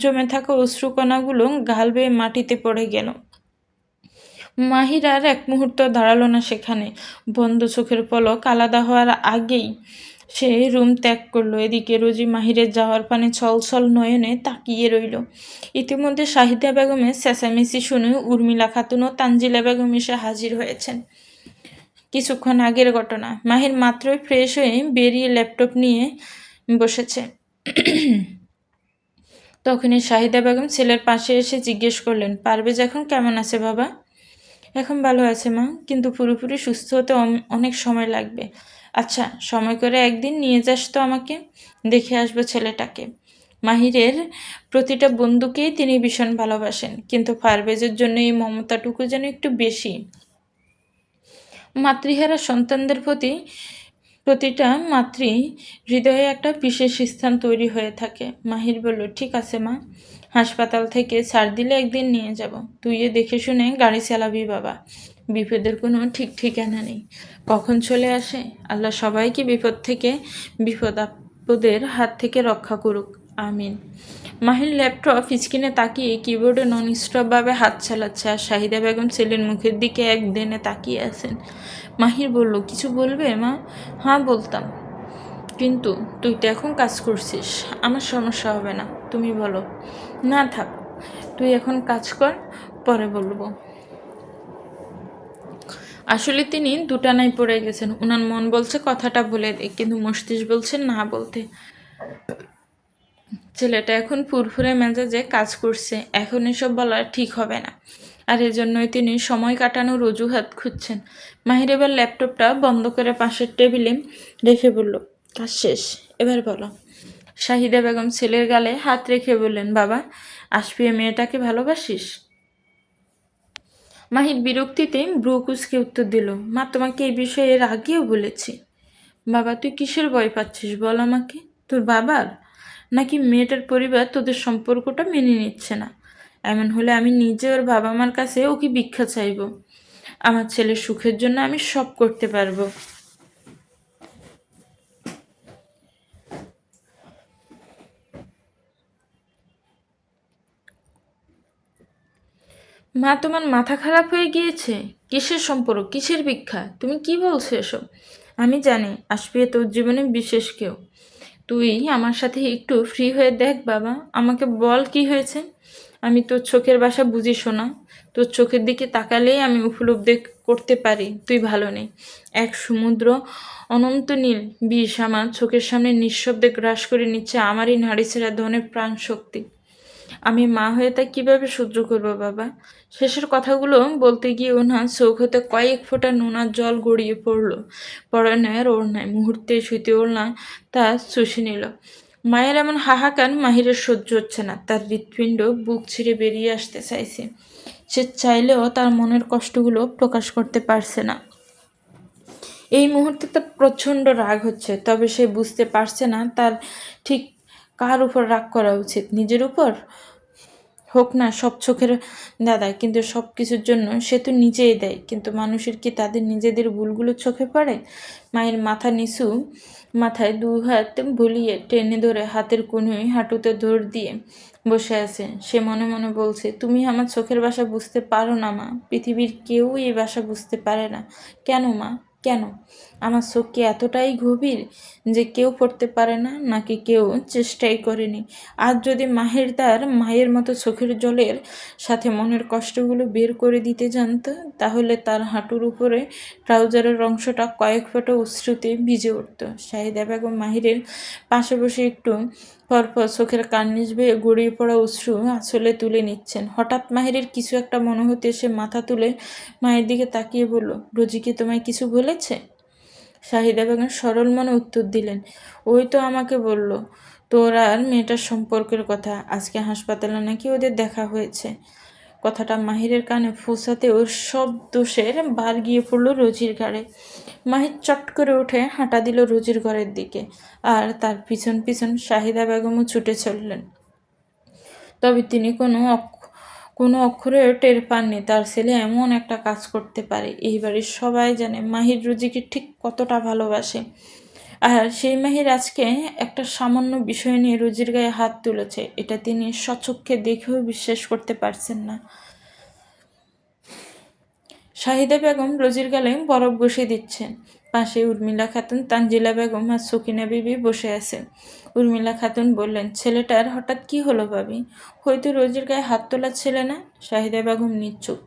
[SPEAKER 1] জমে থাকা অশ্রুকণাগুলো গাল বেয়ে মাটিতে পড়ে গেল। মাহির আর এক মুহূর্ত দাঁড়ালো না সেখানে। বন্ধ চোখের পলক আলাদা হওয়ার আগেই সে রুম ত্যাগ করলো। এদিকে রোজি মাহিরের যাওয়ার পানে ছলছল নয়নে তাকিয়ে রইল। ইতিমধ্যে শাহিদা বেগমের চেঁচামেচি শুনে উর্মিলা খাতুন ও তানজিলা বেগম এসে হাজির হয়েছেন। কিছুক্ষণ আগের ঘটনা। মাহির মাত্রই ফ্রেশ হয়ে বেরিয়ে ল্যাপটপ নিয়ে বসেছে। তখনই শাহিদা বেগম ছেলের পাশে এসে জিজ্ঞেস করলেন, পারভেজ এখন কেমন আছে বাবা? এখন ভালো আছে মা, কিন্তু পুরোপুরি সুস্থ হতে অনেক সময় লাগবে। আচ্ছা, সময় করে একদিন নিয়ে যাস তো আমাকে, দেখে আসবো ছেলেটাকে। মাহিরের প্রতিটা বন্ধুকেই তিনি ভীষণ ভালোবাসেন, কিন্তু পারভেজের জন্য এই মমতাটুকু যেন একটু বেশি। মাতৃহারা সন্তানদের প্রতি প্রতিটা মাতৃ হৃদয়ে একটা বিশেষ স্থান তৈরি হয়ে থাকে। মাহির বলল, ঠিক আছে মা, হাসপাতাল থেকে ছাড় দিলে একদিন নিয়ে যাব। তুইও দেখে শুনে গাড়ি চালাবি বাবা। বিপদের কোনো ঠিক ঠিকানা নেই, কখন চলে আসে। আল্লাহ সবাইকে বিপদ আপদের হাত থেকে রক্ষা করুক, আমিন। মাহির ল্যাপটপ স্ক্রিনে তাকিয়ে কিবোর্ডে নন স্টপভাবে হাত চালাচ্ছে, আর শাহিদা বেগম ছেলের মুখের দিকে এক দেনে তাকিয়ে আছেন। মাহির বলল, কিছু বলবে মা? হ্যাঁ বলতাম, কিন্তু তুই তো এখন কাজ করছিস, আমার সমস্যা হবে না। তুমি বলো। না থাক, তুই এখন কাজ কর, পরে বলবো। আসলে তিনি দুটানায় পড়ে গেছেন। ওনার মন বলছে কথাটা বলে দে, কিন্তু মস্তিষ্ক বলছে না বলতে। ছেলেটা এখন ফুরফুরে মেজাজে কাজ করছে, এখন এসব বলা ঠিক হবে না, আর এজন্যই তিনি সময় কাটানোর অজুহাত খুঁজছেন। মাহির এবার ল্যাপটপটা বন্ধ করে পাশের টেবিলে রেখে বলল, কাজ শেষ, এবার বলো। শাহিদা বেগম ছেলের গালে হাত রেখে বললেন, বাবা, আসপিয়া মেয়েটাকে ভালোবাসিস? মাহির বিরক্তিতে ব্রু কুচকে উত্তর দিল, মা, তোমাকে এই বিষয়ে এর আগেও বলেছি। বাবা, তুই কিসের ভয় পাচ্ছিস বল আমাকে? তোর বাবার, নাকি মেয়েটার পরিবার তোদের সম্পর্কটা মেনে নিচ্ছে না? এমন হলে আমি নিজে ওর বাবা মার কাছে ওকে ভিক্ষা চাইব। আমার ছেলের সুখের জন্য আমি সব করতে পারবো। মা, তোমার মাথা খারাপ হয়ে গিয়েছে? কিসের সম্পর্ক, কিসের ভিক্ষা? তুমি কি বলছো এসব? আমি জানি আসপিয়া তোর জীবনে বিশেষ কেউ। তুই আমার সাথে একটু ফ্রি হয়ে দেখ বাবা, আমাকে বল কি হয়েছে। আমি তোর চোখের ভাষা বুঝি শোনা। তোর চোখের দিকে তাকালেই আমি উপলব্ধি করতে পারি তুই ভালো নেই। এক সমুদ্র অনন্ত নীল বিষ আমার চোখের সামনে নিঃশব্দে গ্রাস করে নিচ্ছে আমারই নাড়ি ছেঁড়া ধনের প্রাণ শক্তি। আমি মা হয়ে তা কীভাবে সহ্য করবো বাবা? শেষের কথাগুলো বলতে গিয়ে ওনার চোখ হতে কয়েক ফোঁটা নোনার জল গড়িয়ে পড়লো। পরনের ওড়নায় মুহূর্তে শুইতে ওড়না তা চুষে নিল। মায়ের এমন হাহাকার মাহিরের সহ্য হচ্ছে না। তার হৃৎপিণ্ড বুক ছিঁড়ে বেরিয়ে আসতে চাইছে। সে চাইলেও তার মনের কষ্টগুলো প্রকাশ করতে পারছে না। এই মুহূর্তে তার প্রচণ্ড রাগ হচ্ছে, তবে সে বুঝতে পারছে না তার ঠিক কার উপর রাগ করা উচিত। নিজের উপর হোক না সব চোখের দাদা, কিন্তু সব কিছুর জন্য সে তো নিজেই দেয়। কিন্তু মানুষের কি তাদের নিজেদের ভুলগুলো চোখে পড়ে? মায়ের মাথায় দু হাত বুলিয়ে টেনে ধরে হাতের কোনোই হাঁটুতে দৌড় দিয়ে বসে আছে। সে মনে মনে বলছে, তুমি আমার চোখের ভাষা বুঝতে পারো না মা, পৃথিবীর কেউ এই ভাষা বুঝতে পারে না। কেন মা, কেন? আমার চোখ কি এতটাই গভীর যে কেউ পড়তে পারে না, নাকি কেউ চেষ্টাই করেনি? আজ যদি মাহির তার মায়ের মতো চোখের জলের সাথে মনের কষ্টগুলো বের করে দিতে জানত, তাহলে তার হাঁটুর উপরে ট্রাউজারের অংশটা কয়েক ফোঁটা অশ্রুতে ভিজে উঠত। শাহিদা বেগম মাহিরের পাশে বসে একটু পরপর চোখের কার্নিশ বেয়ে গড়িয়ে পড়া অশ্রু আঁচলে তুলে নিচ্ছেন। হঠাৎ মাহিরের কিছু একটা মনে হতে সে মাথা তুলে মায়ের দিকে তাকিয়ে বলল, রোজি কি তোমায় কিছু বলেছে? শাহিদা বেগম সরল মনে উত্তর দিলেন, ওই তো আমাকে বলল তোর আর মেয়েটার সম্পর্কের কথা, আজকে হাসপাতালে নাকি ওদের দেখা হয়েছে। কথাটা মাহিরের কানে ফোসাতে ওর সব দোষের বার গিয়ে পড়ল রোজির ঘাড়ে। মাহির চট করে উঠে হাঁটা দিল রোজির ঘরের দিকে, আর তার পিছন পিছন শাহিদা বেগমও ছুটে চললেন। তবে তিনি কোনো অক্ষরে টের পাননি তার ছেলে এমন একটা কাজ করতে পারে। এই বাড়ির সবাই জানে মাহির রোজিকে ঠিক কতটা ভালোবাসে, আর সেই মাহির আজকে একটা সামান্য বিষয় নিয়ে রোজির গায়ে হাত তুলেছে, এটা তিনি স্বচক্ষে দেখেও বিশ্বাস করতে পারছেন না। শাহিদা বেগম রোজির গালে বরফ বসিয়ে দিচ্ছেন। পাশে উর্মিলা খাতুন, তানজিলা বেগম আর সকিনা বিবি বসে আছেন। উর্মিলা খাতুন বললেন, ছেলেটার হঠাৎ কি হলো ভাবি? হয়তো রোজির গায়ে হাত তোলার ছেলে না। শাহিদা বেগম নিশ্চুপ।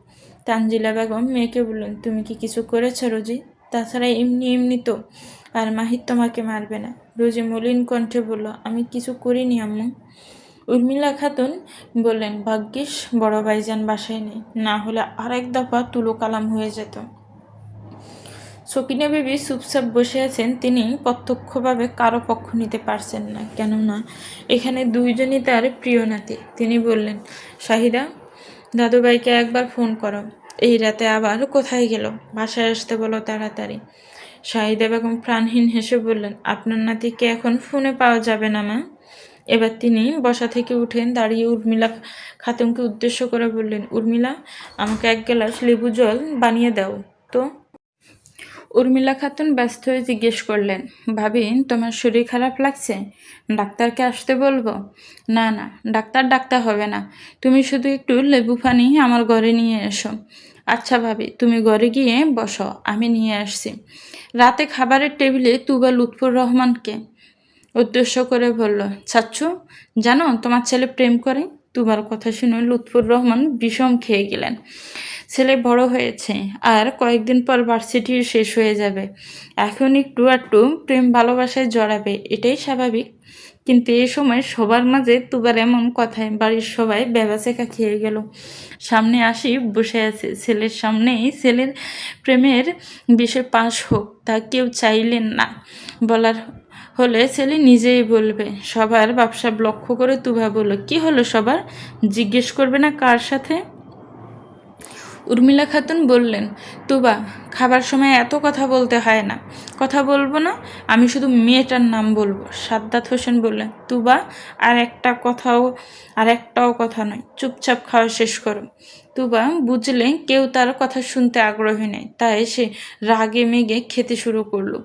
[SPEAKER 1] তানজিলা বেগম মেয়েকে বললেন, তুমি কি কিছু করেছো রোজি? তাছাড়া এমনি এমনি তো আর মাহির তোমাকে মারবে না। রোজি মলিন কণ্ঠে বলল, আমি কিছু করিনি আম্মু। উর্মিলা খাতুন বললেন, ভাগ্যিস বড় ভাইজান বাসায় নেই, না হলে আরেক দফা তুলো কালাম হয়ে যেত। সকিনা বিবি চুপচাপ বসে আছেন। তিনি প্রত্যক্ষভাবে কারো পক্ষ নিতে পারছেন না, কেননা এখানে দুইজনই তার প্রিয় নাতি। তিনি বললেন, শাহিদা, দাদুভাইকে একবার ফোন করো। এই রাতে আবার কোথায় গেল? বাসায় আসতে বলো তাড়াতাড়ি। শাহিদা বেগম প্রাণহীন হেসে বললেন, আপনার নাতিকে এখন ফোনে পাওয়া যাবে না মা। এবার তিনি বসা থেকে উঠেন, দাঁড়িয়ে উর্মিলা খাতুনকে উদ্দেশ্য করে বললেন, উর্মিলা, আমাকে এক গ্লাস লেবু জল বানিয়ে দাও তো। উর্মিলা খাতুন ব্যস্ত হয়ে জিজ্ঞেস করলেন, ভাবি, তোমার শরীর খারাপ লাগছে? ডাক্তারকে আসতে বলবো? না না, ডাক্তার হবে না, তুমি শুধু একটু লেবু পানি আমার ঘরে নিয়ে এসো। আচ্ছা ভাবি, তুমি ঘরে গিয়ে বসো, আমি নিয়ে আসছি। রাতে খাবারের টেবিলে তুবা লুৎফুর রহমানকে উদ্দেশ্য করে বলল, চাচ্ছু, জানো তোমার ছেলে প্রেম করে? তুবার কথা শুনে লুৎফুর রহমান বিষম খেয়ে গেলেন। ছেলে বড় হয়েছে, আর কয়েকদিন পর ভার্সিটি শেষ হয়ে যাবে, এখন একটু একটু প্রেম ভালোবাসায় জড়াবে, এটাই স্বাভাবিক। কিন্তু এই সময় সবার মাঝে তুবার এমন কথায় বাড়ির সবাই বেবাচেকা খেয়ে গেল। সামনে আসি বসে আছে, ছেলের সামনেই ছেলের প্রেমের বিষয় পাশ হোক, তা কেউ চাইলেন না। বলার হলে ছেলে নিজেই বলবে। সবার ব্যবসা লক্ষ্য করে তুবা বলল, কি হলো সবার? জিজ্ঞেস করবে না কার সাথে? উর্মিলা খাতুন বললেন, তুবা, খাবার সময় এত কথা বলতে হয় না। কথা বলবো না, আমি শুধু মেয়েটার নাম বলবো। সাদ্দাত হোসেন বললেন, তুবা, আর একটাও কথা নয়, চুপচাপ খাওয়া শেষ করো। তুবা বুঝলে কেউ তার কথা শুনতে আগ্রহী নেই, তাই সে রাগে মেগে খেতে শুরু করলো।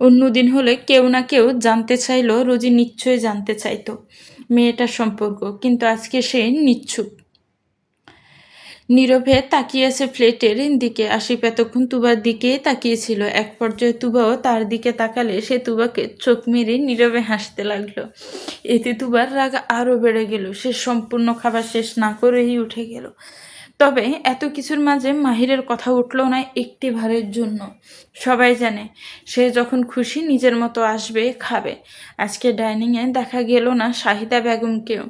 [SPEAKER 1] অন্যদিন হলে কেউ না কেউ জানতে চাইলো, রোজি নিশ্চয়ই জানতে চাইতো মেয়েটার সম্পর্ক, কিন্তু আজকে সে নিচ্ছুপ। নীরবে তাকিয়ে আছে প্লেটের দিকে। আশিপ এতক্ষণ তুবার দিকেই তাকিয়েছিল। এক পর্যায়ে তুবাও তার দিকে তাকালে সে তুবাকে চোখ মেরে নীরবে হাসতে লাগলো। এতে তুবার রাগ আরও বেড়ে গেল। সে সম্পূর্ণ খাবার শেষ না করেই উঠে গেল। তবে এত কিছুর মাঝে মাহিরের কথা উঠল না একটি ভারের জন্য। সবাই জানে সে যখন খুশি নিজের মতো আসবে, খাবে। আজকে ডাইনিংয়ে দেখা গেল না শাহিদা বেগমকেও।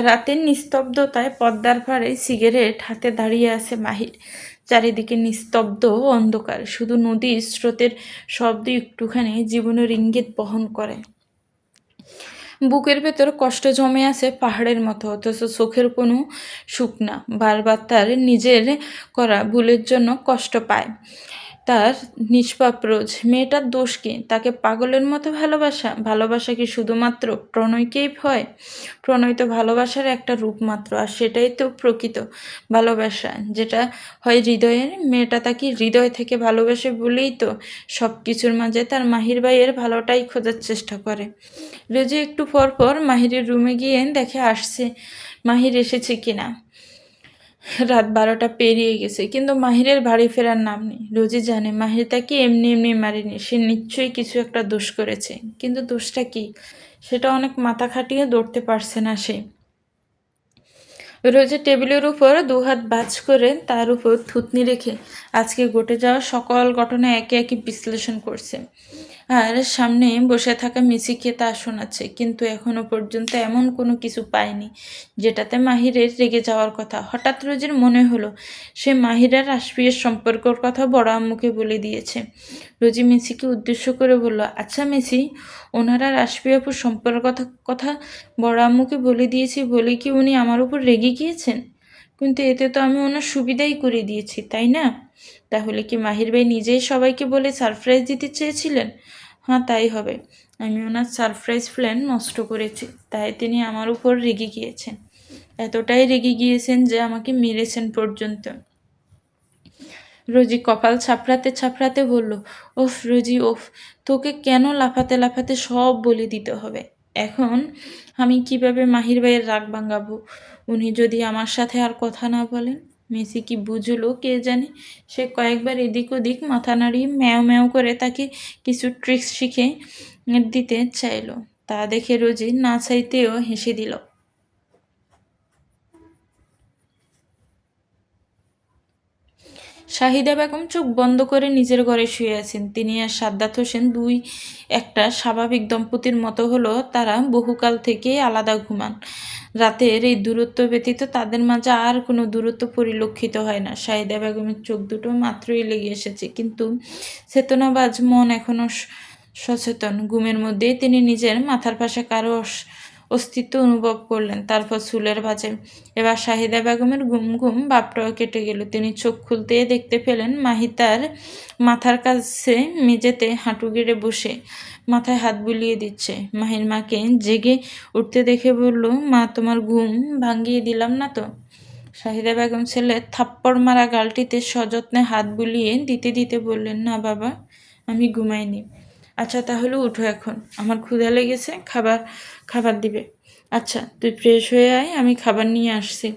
[SPEAKER 1] রাতের নিস্তব্ধতায় পর্দার ফাড়ে সিগারেট হাতে দাঁড়িয়ে আছে মাহির। চারিদিকে নিস্তব্ধ অন্ধকার, শুধু নদীর স্রোতের শব্দ একটুখানি জীবনের ইঙ্গিত বহন করে। বুকের ভেতর কষ্ট জমে আছে পাহাড়ের মতো, অথচ চোখের কোনো সুখ না। বারবার তার নিজের করা ভুলের জন্য কষ্ট পায়। তার নিষ্পাপ রোজ। মেয়েটার দোষ কি? তাকে পাগলের মতো ভালোবাসা কি শুধুমাত্র প্রণয়কেই হয়? প্রণয় তো ভালোবাসার একটা রূপ মাত্র, আর সেটাই তো প্রকৃত ভালোবাসা, যেটা হয় হৃদয়ের। মেয়েটা তাকে হৃদয় থেকে ভালোবাসে বলেই তো সব কিছুর মাঝে তার মাহির ভাইয়ের ভালোটাই খোঁজার চেষ্টা করে। রোজি একটু পর পর মাহিরের রুমে গিয়ে দেখে আসছে মাহির এসেছে কিনা। রাত 12টা পেরিয়ে গেছে, কিন্তু মাহিরের বাড়ি ফেরার নাম নেই। রোজি জানে মাহির তাকে এমনি এমনি মারেনি, সে নিশ্চয়ই কিছু একটা দোষ করেছে, কিন্তু দোষটা কি সেটা অনেক মাথা খাটিয়ে ধরতে পারছে না সে। রোজি টেবিলের উপর দুহাত বাজ করে তার উপর থুতনি রেখে আজকে ঘটে যাওয়া সকল ঘটনা একে একে বিশ্লেষণ করছে। আর সামনে বসে থাকা মিসিকে তা শোনাচ্ছে, কিন্তু এখনো পর্যন্ত এমন কোনো কিছু পায়নি যেটাতে মাহিরের রেগে যাওয়ার কথা। হঠাৎ রোজির মনে হলো সে মাহির আর রাশফিয়ের সম্পর্কের কথা বড় আম্মুকে বলে দিয়েছে। রোজি মেসিকে উদ্দেশ্য করে বলল, আচ্ছা মেসি, ওনারা রাশফি আপুর সম্পর্কের কথা কথা বড় আম্মুকে বলে দিয়েছি বলে কি উনি আমার উপর রেগে গিয়েছেন? কিন্তু এতে তো আমি ওনার সুবিধাই করে দিয়েছি, তাই না? তাহলে কি মাহির ভাই নিজেই সবাইকে বলে সারপ্রাইজ দিতে চেয়েছিলেন? হ্যাঁ, তাই হবে। আমি ওনার সারপ্রাইজ প্ল্যান নষ্ট করেছি, তাই তিনি আমার উপর রেগে গিয়েছেন। এতটাই রেগে গিয়েছেন যে আমাকে মেরেছেন পর্যন্ত। রোজি কপাল ছাপড়াতে ছাপড়াতে বলল, ওফ রোজি ওফ, তোকে কেন লাফাতে লাফাতে সব বলে দিতে হবে? এখন আমি কিভাবে মাহির ভাইয়ের রাগ ভাঙাবো? উনি যদি আমার সাথে আর কথা না বলেন? মেসি কি বুঝলো কে জানে। সে কয়েকবার এদিক ওদিক মাথা নাড়িয়ে ম্যাও ম্যাও করে তাকে কিছু ট্রিক্স শিখে দিতে চাইলো। তা দেখে রোজি না চাইতেও হেসে দিল। শাহিদা বেগম চোখ বন্ধ করে নিজের ঘরে শুয়ে আছেন। তিনি আর সাদ্দাত হোসেন দুই একটা স্বাভাবিক দম্পতির মতো হলো তারা বহুকাল থেকেই আলাদা ঘুমান। রাতের এই দূরত্ব ব্যতীত তাদের মাঝে আর কোনো দূরত্ব পরিলক্ষিত হয় না। শাহিদা বেগমের চোখ দুটো মাত্রই লেগে এসেছে, কিন্তু চেতনাবাজ মন এখনও সচেতন। ঘুমের মধ্যেই তিনি নিজের মাথার পাশে কারো অস্তিত্ব অনুভব করলেন। তারপর চুলের ভাঁজে এবার শাহিদা বেগমের ঘুম ঘুম ভাবটাও কেটে গেল। তিনি চোখ খুলতেই দেখতে পেলেন মাহি তার মাথার কাছে মেঝেতে হাঁটু গেড়ে বসে মাথায় হাত বুলিয়ে দিচ্ছে। মাহির মাকে জেগে উঠতে দেখে বলল, মা, তোমার ঘুম ভাঙিয়ে দিলাম না তো? শাহিদা বেগম ছেলের থাপ্পড় মারা গালটিতে সযত্নে হাত বুলিয়ে দিতে দিতে বললেন, না বাবা, আমি ঘুমাইনি। আচ্ছা তাহলে উঠো, এখন আমার ক্ষুধা লেগেছে, খাবার খাবার দিবে। আচ্ছা তুই ফ্রেশ হয়ে আয়, আমি খাবার নিয়ে আসছি।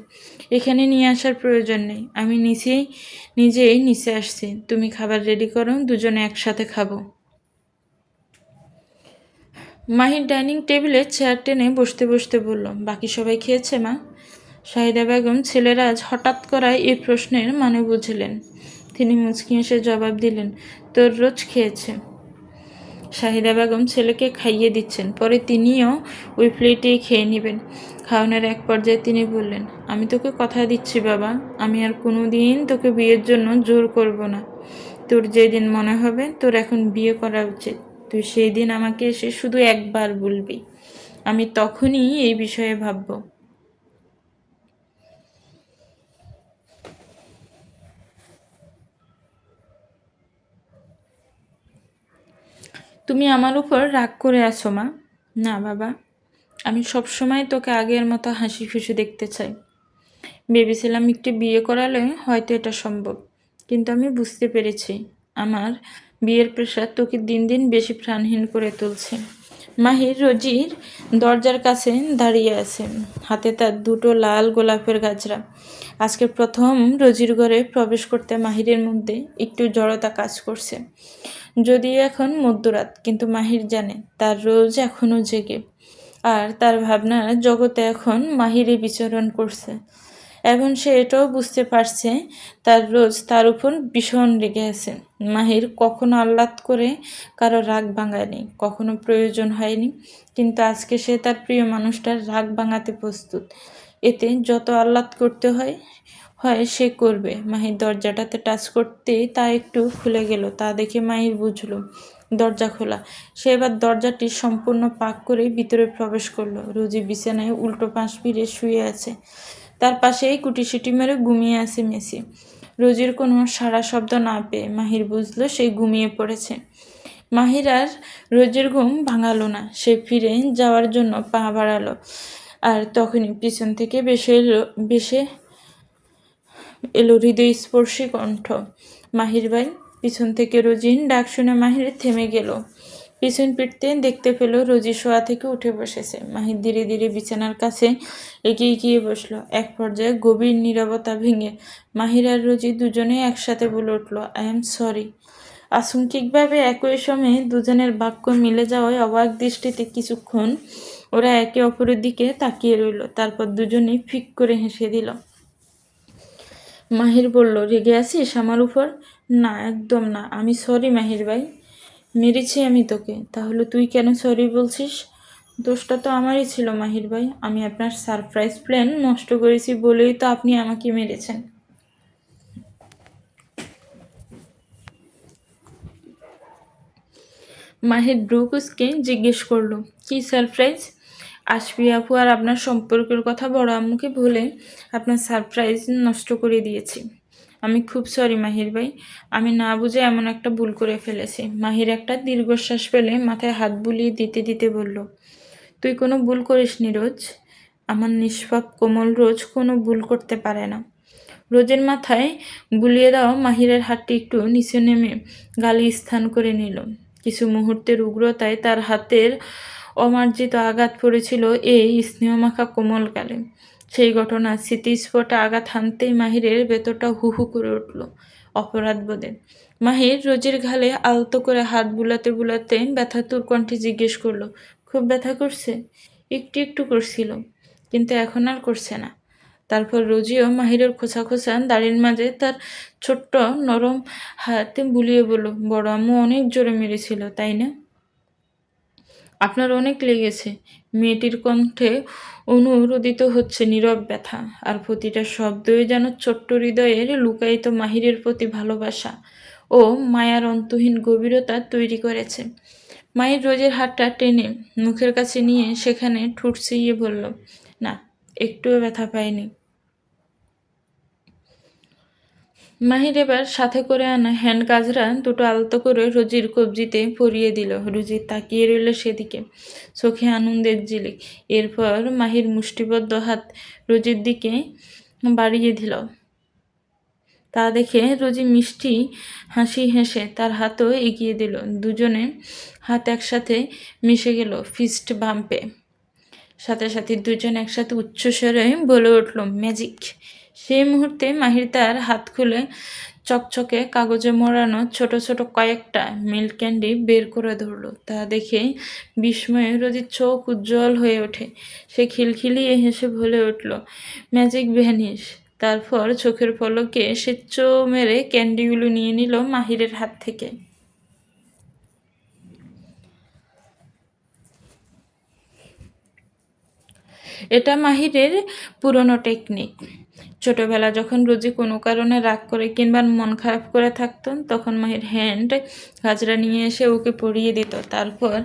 [SPEAKER 1] এখানে নিয়ে আসার প্রয়োজন নেই, আমি নিজেই নিচে আসছি। তুমি খাবার রেডি করো, দুজনে একসাথে খাবো। মাহির ডাইনিং টেবিলে চেয়ার টেনে বসতে বসতে বলল, বাকি সবাই খেয়েছে মা? শাহিদা বেগম ছেলেরা আজ হঠাৎ করায় এই প্রশ্নের মানে বুঝলেন। তিনি মুচকি হেসে জবাব দিলেন, তোর রোজ খেয়েছে। শাহিদা বেগম ছেলেকে খাইয়ে দিচ্ছেন, পরে তিনিও ওই প্লেটেই খেয়ে নেবেন। খাওয়ানোর এক পর্যায়ে তিনি বললেন, আমি তোকে কথা দিচ্ছি বাবা, আমি আর কোনো দিন তোকে বিয়ের জন্য জোর করব না। তোর যেদিন মনে হবে তোর এখন বিয়ে করা উচিত, তুই সেই দিন আমাকে এসে শুধু একবার বলবি, আমি তখনই এই বিষয়ে ভাবব। তুমি আমার উপর রাগ করে আছো মা? না বাবা, আমি সবসময় তোকে আগের মতো হাসি খুশি দেখতে চাই। ভেবেছিলাম একটু বিয়ে করালে হয়তো এটা সম্ভব, কিন্তু আমি বুঝতে পেরেছি আমার বিয়ের প্রেশার তোকে দিন দিন বেশি প্রাণহীন করে তুলছে। মাহির রোজির দরজার কাছে দাঁড়িয়ে আছে, হাতে তার দুটো লাল গোলাপের গাছরা। আজকে প্রথম রোজির ঘরে প্রবেশ করতে মাহিরের মধ্যে একটু জড়তা কাজ করছে। যদিও এখন মধ্যরাত, কিন্তু মাহির জানে তার রোজ এখনও জেগে, আর তার ভাবনার জগতে এখন মাহিরই বিচরণ করছে। এখন সে এটাও বুঝতে পারছে তার রোজ তার উপর ভীষণ রেগে আছে। মাহির কখনো আহ্লাদ করে কারো রাগ ভাঙায়নি, কখনো প্রয়োজন হয়নি, কিন্তু আজকে সে তার প্রিয় মানুষটার রাগ ভাঙাতে প্রস্তুত। এতে যত আহ্লাদ করতে হয় হয় সে করবে। মাহির দরজাটাতে টাচ করতেই তা একটু খুলে গেল। তা দেখে মাহির বুঝলো দরজা খোলা। সে এবার দরজাটি সম্পূর্ণ পাক করে ভিতরে প্রবেশ করলো। রোজি বিছানায় উল্টো পাশ ফিরে শুয়ে আছে, তার পাশেই কুটিসুটি মেরে ঘুমিয়ে আছে মেসি। রোজির কোনো সাড়া শব্দ না পেয়ে মাহির বুঝলো সে ঘুমিয়ে পড়েছে। মাহির আর রোজির ঘুম ভাঙালো না। সে ফিরে যাওয়ার জন্য পা বাড়ালো, আর তখনই পিছন থেকে বেশে এলো হৃদয়স্পর্শী কণ্ঠ, মাহির ভাই। পিছন থেকে রোজির ডাক শুনে মাহির থেমে গেল। পিছন ফিরতে দেখতে পেল রোজি শোয়া থেকে উঠে বসেছে। মাহির ধীরে ধীরে বিছানার কাছে এগিয়ে গিয়ে বসলো। এক পর্যায়ে গভীর নীরবতা ভেঙে মাহির আর রোজি দুজনেই একসাথে বলে উঠল, আই এম সরি। আকস্মিকভাবে একই সময়ে দুজনের বাক্য মিলে যাওয়ায় অবাক দৃষ্টিতে কিছুক্ষণ ওরা একে অপরের দিকে তাকিয়ে রইল। তারপর দুজনেই ফিক করে হেসে দিল। মাহির বলল, রেগে আছিস আমার উপর? না, একদম না, আমি সরি মাহির ভাই। মেরেছি আমি তোকে, তাহলে তুই কেন সরি বলছিস? দোষটা তো আমারই ছিল মাহির ভাই, আমি আপনার সারপ্রাইজ প্ল্যান নষ্ট করেছি বলেই তো আপনি আমাকে মেরেছেন। মাহির ব্রুকুসকে জিজ্ঞেস করলো, কি সারপ্রাইজ? আশফি আপু আর আপনার সম্পর্কের কথা বড় আম্মুকে বলে আপনার সারপ্রাইজ নষ্ট করে দিয়েছি। আমি খুব সরি মাহির ভাই, আমি না বুঝে এমন একটা ভুল করে ফেলেছি। মাহির একটা দীর্ঘশ্বাস ফেলে মাথায় হাত বুলিয়ে দিতে দিতে বলল, তুই কোনো ভুল করিসনি রোজ। আমার নিষ্পাপ কোমল রোজ কোনো ভুল করতে পারে না। রোজের মাথায় বুলিয়ে দেওয়া মাহিরের হাতটি একটু নিচে নেমে গালে স্থান করে নিল। কিছু মুহূর্তের উগ্রতায় তার হাতের অমার্জিত আঘাত পড়েছিল এই স্নেহমাখা কোমল গালে। সেই ঘটনা স্মৃতিস্ফোটে আঘাত হানতেই মাহিরের ভেতরটা হু হু করে উঠল অপরাধ বোধে। মাহির রোজের ঘালে আলতো করে হাত বুলাতে বুলাতে ব্যথাতুর কণ্ঠে জিজ্ঞেস করলো, খুব ব্যথা করছে? একটু একটু করছিল, কিন্তু এখন আর করছে না। তারপর রোজিও মাহিরের খোঁচা খোঁচা দাড়ির মাঝে তার ছোট্ট নরম হাতে বুলিয়ে বলল, বড় আম্মু অনেক জোরে মেরেছিল, তাই না? আপনার অনেক লেগেছে। মেয়েটির কণ্ঠে অনুরোদিত হচ্ছে নীরব ব্যথা, আর প্রতিটা শব্দই যেন ছোট্ট হৃদয়ের লুকায়িত মাহিরের প্রতি ভালোবাসা ও মায়ার অন্তহীন গভীরতা তৈরি করেছে। মাহির রোজের হাতটা টেনে মুখের কাছে নিয়ে সেখানে ঠোঁট ছিঁড়িয়ে বলল, না, একটুও ব্যথা পাইনি। মাহির এবার সাথে করে আনা হ্যান্ড কাজরা দুটো আলতো করে রোজির কবজিতে পরিয়ে দিল। রোজি তাকিয়ে রইল সেদিকে, চোখে আনন্দের ঝিলিক। এরপর মাহির মুষ্টিবদ্ধ হাত রোজির দিকে বাড়িয়ে দিল। তা দেখে রোজি মিষ্টি হাসি হেসে তার হাতও এগিয়ে দিল। দুজনে হাত একসাথে মিশে গেল ফিস্ট বাম্পে। সাথে সাথে দুজন একসাথে উচ্চস্বরে বলে উঠল, ম্যাজিক। সেই মুহূর্তে মাহির তার হাত খুলে চকচকে কাগজে মোড়ানো ছোট ছোট কয়েকটা মিল্ক ক্যান্ডি বের করে ধরল। তা দেখে বিস্ময়ে রোজির চোখ উজ্জ্বল হয়ে ওঠে। সে খিলখিলিয়ে হেসে বলে উঠল, ম্যাজিক ভ্যানিশ। তারপর চোখের পলকে সে চো মেরে ক্যান্ডিগুলো নিয়ে নিল মাহিরের হাত থেকে। এটা মাহিরের পুরনো টেকনিক। ছোটবেলা যখন রোজি কোনো কারণে রাগ করে কিংবা মন খারাপ করে থাকতো, তখন মাহির হ্যান্ড গাজরা নিয়ে এসে ওকে পরিয়ে দিত। তারপর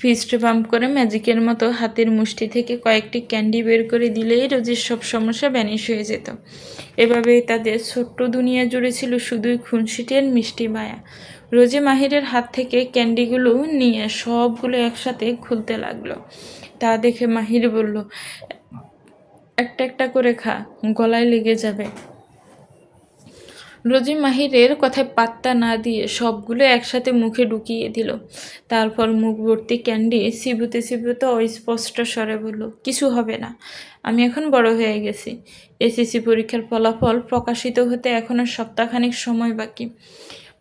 [SPEAKER 1] ফিস্ট বাম্প করে ম্যাজিকের মতো হাতের মুষ্টি থেকে কয়েকটি ক্যান্ডি বের করে দিলেই রোজির সব সমস্যা ভ্যানিশ হয়ে যেত। এভাবেই তাদের ছোট্ট দুনিয়া জুড়ে ছিল শুধুই খুনসুটির মিষ্টি মায়া। রোজি মাহিরের হাত থেকে ক্যান্ডিগুলো নিয়ে সবগুলো একসাথে খুলতে লাগলো। তা দেখে মাহির বলল, একটা একটা করে খা, গলায় লেগে যাবে। রোজি মাহিরের কথায় পাত্তা না দিয়ে সবগুলো একসাথে মুখে ঢুকিয়ে দিল। তারপর মুখ ভর্তি ক্যান্ডি চিবুতে চিবুতে অস্পষ্ট স্বরে বলল, কিছু হবে না, আমি এখন বড় হয়ে গেছি। এসএসসি পরীক্ষার ফলাফল প্রকাশিত হতে এখনো সপ্তাহখানেক সময় বাকি।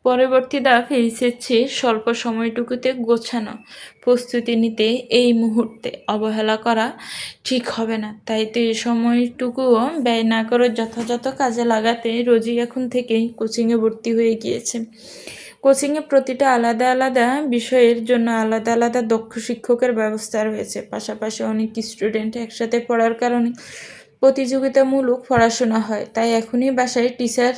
[SPEAKER 1] পরবর্তী ধাপ এইচএসসি স্বল্প সময়টুকুতে গোছানো প্রস্তুতি নিতে এই মুহূর্তে অবহেলা করা ঠিক হবে না। তাই তো এই সময়টুকুও ব্যয় না করে যথাযথ কাজে লাগাতে রোজি এখন থেকেই কোচিংয়ে ভর্তি হয়ে গিয়েছে। কোচিংয়ে প্রতিটা আলাদা আলাদা বিষয়ের জন্য আলাদা আলাদা দক্ষ শিক্ষকের ব্যবস্থা রয়েছে। পাশাপাশি অনেক স্টুডেন্ট একসাথে পড়ার কারণে প্রতিযোগিতামূলক পড়াশোনা হয়। তাই এখনই বাসায় টিচার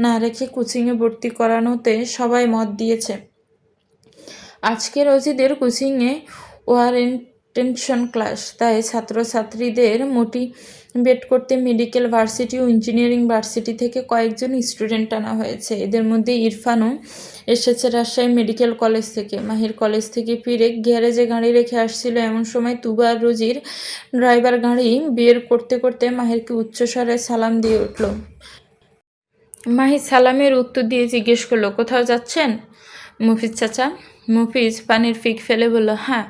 [SPEAKER 1] না রেখে কোচিংয়ে ভর্তি করানোতে সবাই মত দিয়েছে। আজকে রোজিদের কোচিংয়ে ওয়ারেন্টেশন ক্লাস, তাই ছাত্রছাত্রীদের মোটিভেট করতে মেডিকেল ভার্সিটি ও ইঞ্জিনিয়ারিং ভার্সিটি থেকে কয়েকজন স্টুডেন্ট আনা হয়েছে। এদের মধ্যে ইরফানও এসেছে রাজশাহী মেডিকেল কলেজ থেকে। মাহির কলেজ থেকে ফিরে গ্যারেজে গাড়ি রেখে আসছিল, এমন সময় তুবা আর রোজির ড্রাইভার গাড়ি বের করতে করতে মাহিরকে উচ্চস্বরে সালাম দিয়ে উঠল। মাহির সালামের উত্তর দিয়ে জিজ্ঞেস করলো, কোথাও যাচ্ছেন মফিজ চাচা? মফিজ পানির ফিক ফেলে বলল, হ্যাঁ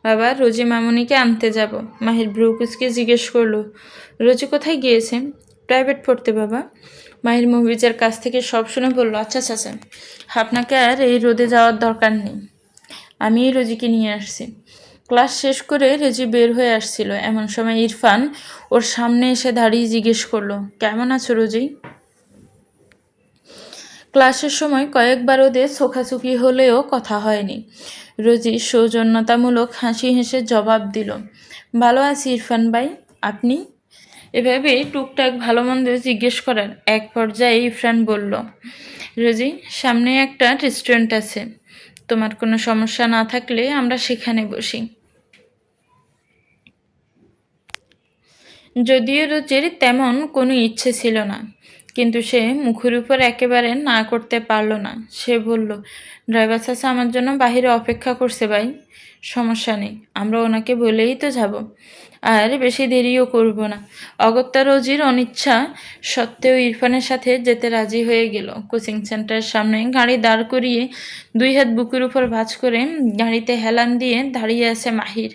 [SPEAKER 1] বাবা, রোজি মামুনিকে আনতে যাব। মাহির ভ্রুকুচকে জিজ্ঞেস করলো, রোজি কোথায় গিয়েছে? প্রাইভেট পড়তে বাবা। মাহির মফিজের কাছ থেকে সব শুনে বলল, আচ্ছা চাচা, আপনাকে আর এই রোদে যাওয়ার দরকার নেই, আমি রোজিকে নিয়ে আসছি। ক্লাস শেষ করে রোজি বের হয়ে আসছিল, এমন সময় ইরফান ওর সামনে এসে দাঁড়িয়ে জিজ্ঞেস করলো, কেমন আছো রোজি? ক্লাসের সময় কয়েকবার ওদের চোখাচোখি হলেও কথা হয়নি। রোজি সৌজন্যতামূলক হাসি হেসে জবাব দিল, ভালো আছি ইরফান ভাই, আপনি? এভাবে টুকটাক ভালো মন্দ জিজ্ঞেস করেন। এক পর্যায়ে ইরফান বলল, রোজি, সামনে একটা রেস্টুরেন্ট আছে, তোমার কোনো সমস্যা না থাকলে আমরা সেখানে বসি। যদিও রুচির তেমন কোনো ইচ্ছে ছিল না, কিন্তু সে মুখের উপর একেবারে না করতে পারল না। সে বলল, ড্রাইভার চাচা আমার জন্য বাহিরে অপেক্ষা করছে ভাই, সমস্যা নেই, আমরা ওনাকে বলেই তো যাব, আর বেশি দেরিও করব না। অগত্যা রোজির অনিচ্ছা সত্ত্বেও ইরফানের সাথে যেতে রাজি হয়ে গেল। কোচিং সেন্টারের সামনে গাড়ি দাঁড় করিয়ে 2 হাত বুকের উপর ভাঁজ করে গাড়িতে হেলান দিয়ে দাঁড়িয়ে আছে মাহির।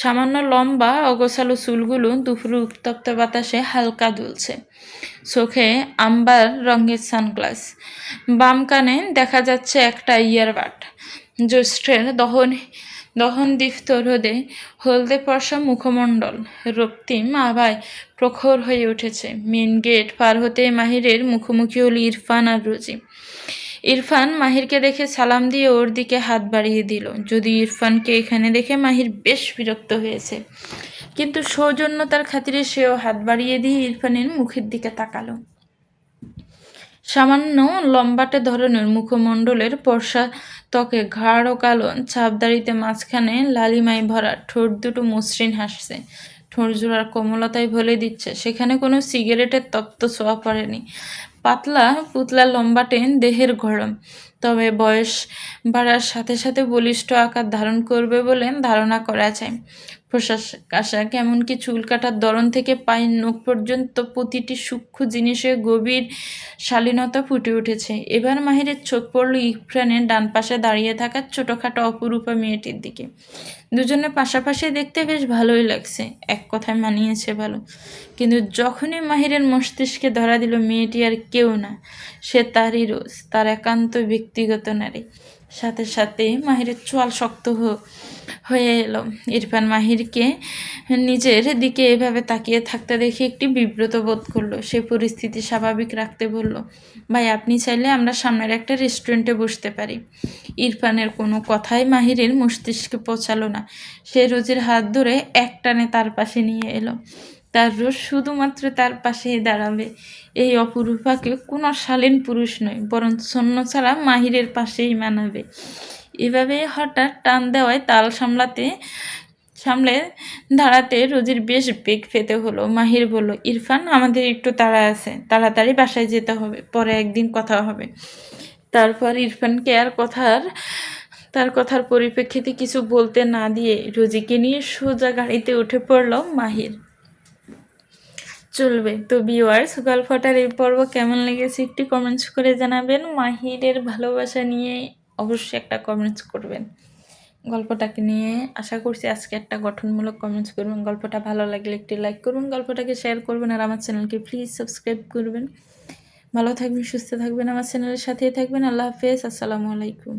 [SPEAKER 1] সামান্য লম্বা অগোছালো চুলগুলো দুপুরে উত্তপ্ত বাতাসে হালকা দুলছে। চোখে আম্বার রঙের সানগ্লাস, বাম কানে দেখা যাচ্ছে একটা ইয়ারবাড। জ্যৈষ্ঠের দহনদীপ্ত রোদে হলদে পরশা মুখমণ্ডল রক্তিম আভায় প্রখর হয়ে উঠেছে। মেন গেট পার হতে মাহিরের মুখোমুখি হল ইরফান আর রোজি। ইরফান মাহিরকে দেখে সালাম দিয়ে ওর দিকে হাত বাড়িয়ে দিল। যদি ইরফানকে এখানে দেখে মাহির বেশ বিরক্ত হয়েছে, কিন্তু সৌজন্যতার খাতিরে সেও হাত বাড়িয়ে দিয়ে ইরফানের মুখের দিকে তাকালো। সামান্য লম্বাটে ধরনের মুখমণ্ডলের পর্ষা ত্বকে গাঢ় কালো ছাপদাড়িতে মাঝখানে লালিমায় ভরা ঠোঁট দুটো মসৃণ হাসছে। ঠোঁট জোড়ার কোমলতায় বলে দিচ্ছে সেখানে কোনো সিগারেটের তপ্ত ছোঁয়া পড়েনি। পাতলা পুতলা লম্বাটে দেহের গড়ন, তবে বয়স বাড়ার সাথে সাথে বলিষ্ঠ আকার ধারণ করবে বলে ধারণা করা যায়। পোশাক এমনকি চুল কাটার ধরন থেকে পায়ের নখ পর্যন্ত প্রতিটি সূক্ষ্ম জিনিসে গভীর শালীনতা ফুটে উঠেছে। এবার মাহিরের চোখ পড়ল ইরফানের ডান পাশে দাঁড়িয়ে থাকা ছোটোখাটো অপরূপা মেয়েটির দিকে। দুজনের পাশাপাশি দেখতে বেশ ভালোই লাগছে, এক কথায় মানিয়েছে ভালো। কিন্তু যখনই মাহিরের মস্তিষ্কে ধরা দিল মেয়েটি আর কেউ না, সে তারই রোজ, তার একান্ত ব্যক্তিগত নারী, সাথে সাথে মাহিরের চোয়াল শক্ত হয়ে এলো। ইরফান মাহিরকে নিজের দিকে এভাবে তাকিয়ে থাকতে দেখে একটি বিব্রত বোধ করলো। সে পরিস্থিতি স্বাভাবিক রাখতে বলল, ভাই আপনি চাইলে আমরা সামনের একটা রেস্টুরেন্টে বসতে পারি। ইরফানের কোনো কথাই মাহিরের মস্তিষ্কে পৌঁছালো না। সে রোজির হাত ধরে একটানে তার পাশে নিয়ে এলো। তার রোজ শুধুমাত্র তার পাশেই দাঁড়াবে। এই অপরূপাকে কোনো শালীন পুরুষ নয়, বরং সৈন্য ছাড়া মাহিরের পাশেই মানাবে। এভাবে হঠাৎ টান দেওয়ায় তাল সামলে দাঁড়াতে রোজির বেশ বেগ পেতে হলো। মাহির বলল, ইরফান আমাদের একটু তাড়া আছে, তাড়াতাড়ি বাসায় যেতে হবে, পরে একদিন কথা হবে। তারপর ইরফানকে আর তার কথার পরিপ্রেক্ষিতে কিছু বলতে না দিয়ে রোজিকে নিয়ে সোজা গাড়িতে উঠে পড়ল মাহির। চলবে তো ভিউয়ার্স, গল্পটার এই পর্ব কেমন লেগেছে একটু কমেন্টস করে জানাবেন। মাহিরের ভালোবাসা নিয়ে অবশ্যই একটা কমেন্টস করবেন। গল্পটাকে নিয়ে আশা করছি আজকে একটা গঠনমূলক কমেন্টস করবেন। গল্পটা ভালো লাগলে একটি লাইক করবেন, গল্পটাকে শেয়ার করবেন, আর আমার চ্যানেলকে প্লিজ সাবস্ক্রাইব করবেন। ভালো থাকবেন, সুস্থ থাকবেন, আমার চ্যানেলের সাথেই থাকবেন। আল্লাহ হাফেজ, আসসালামু আলাইকুম।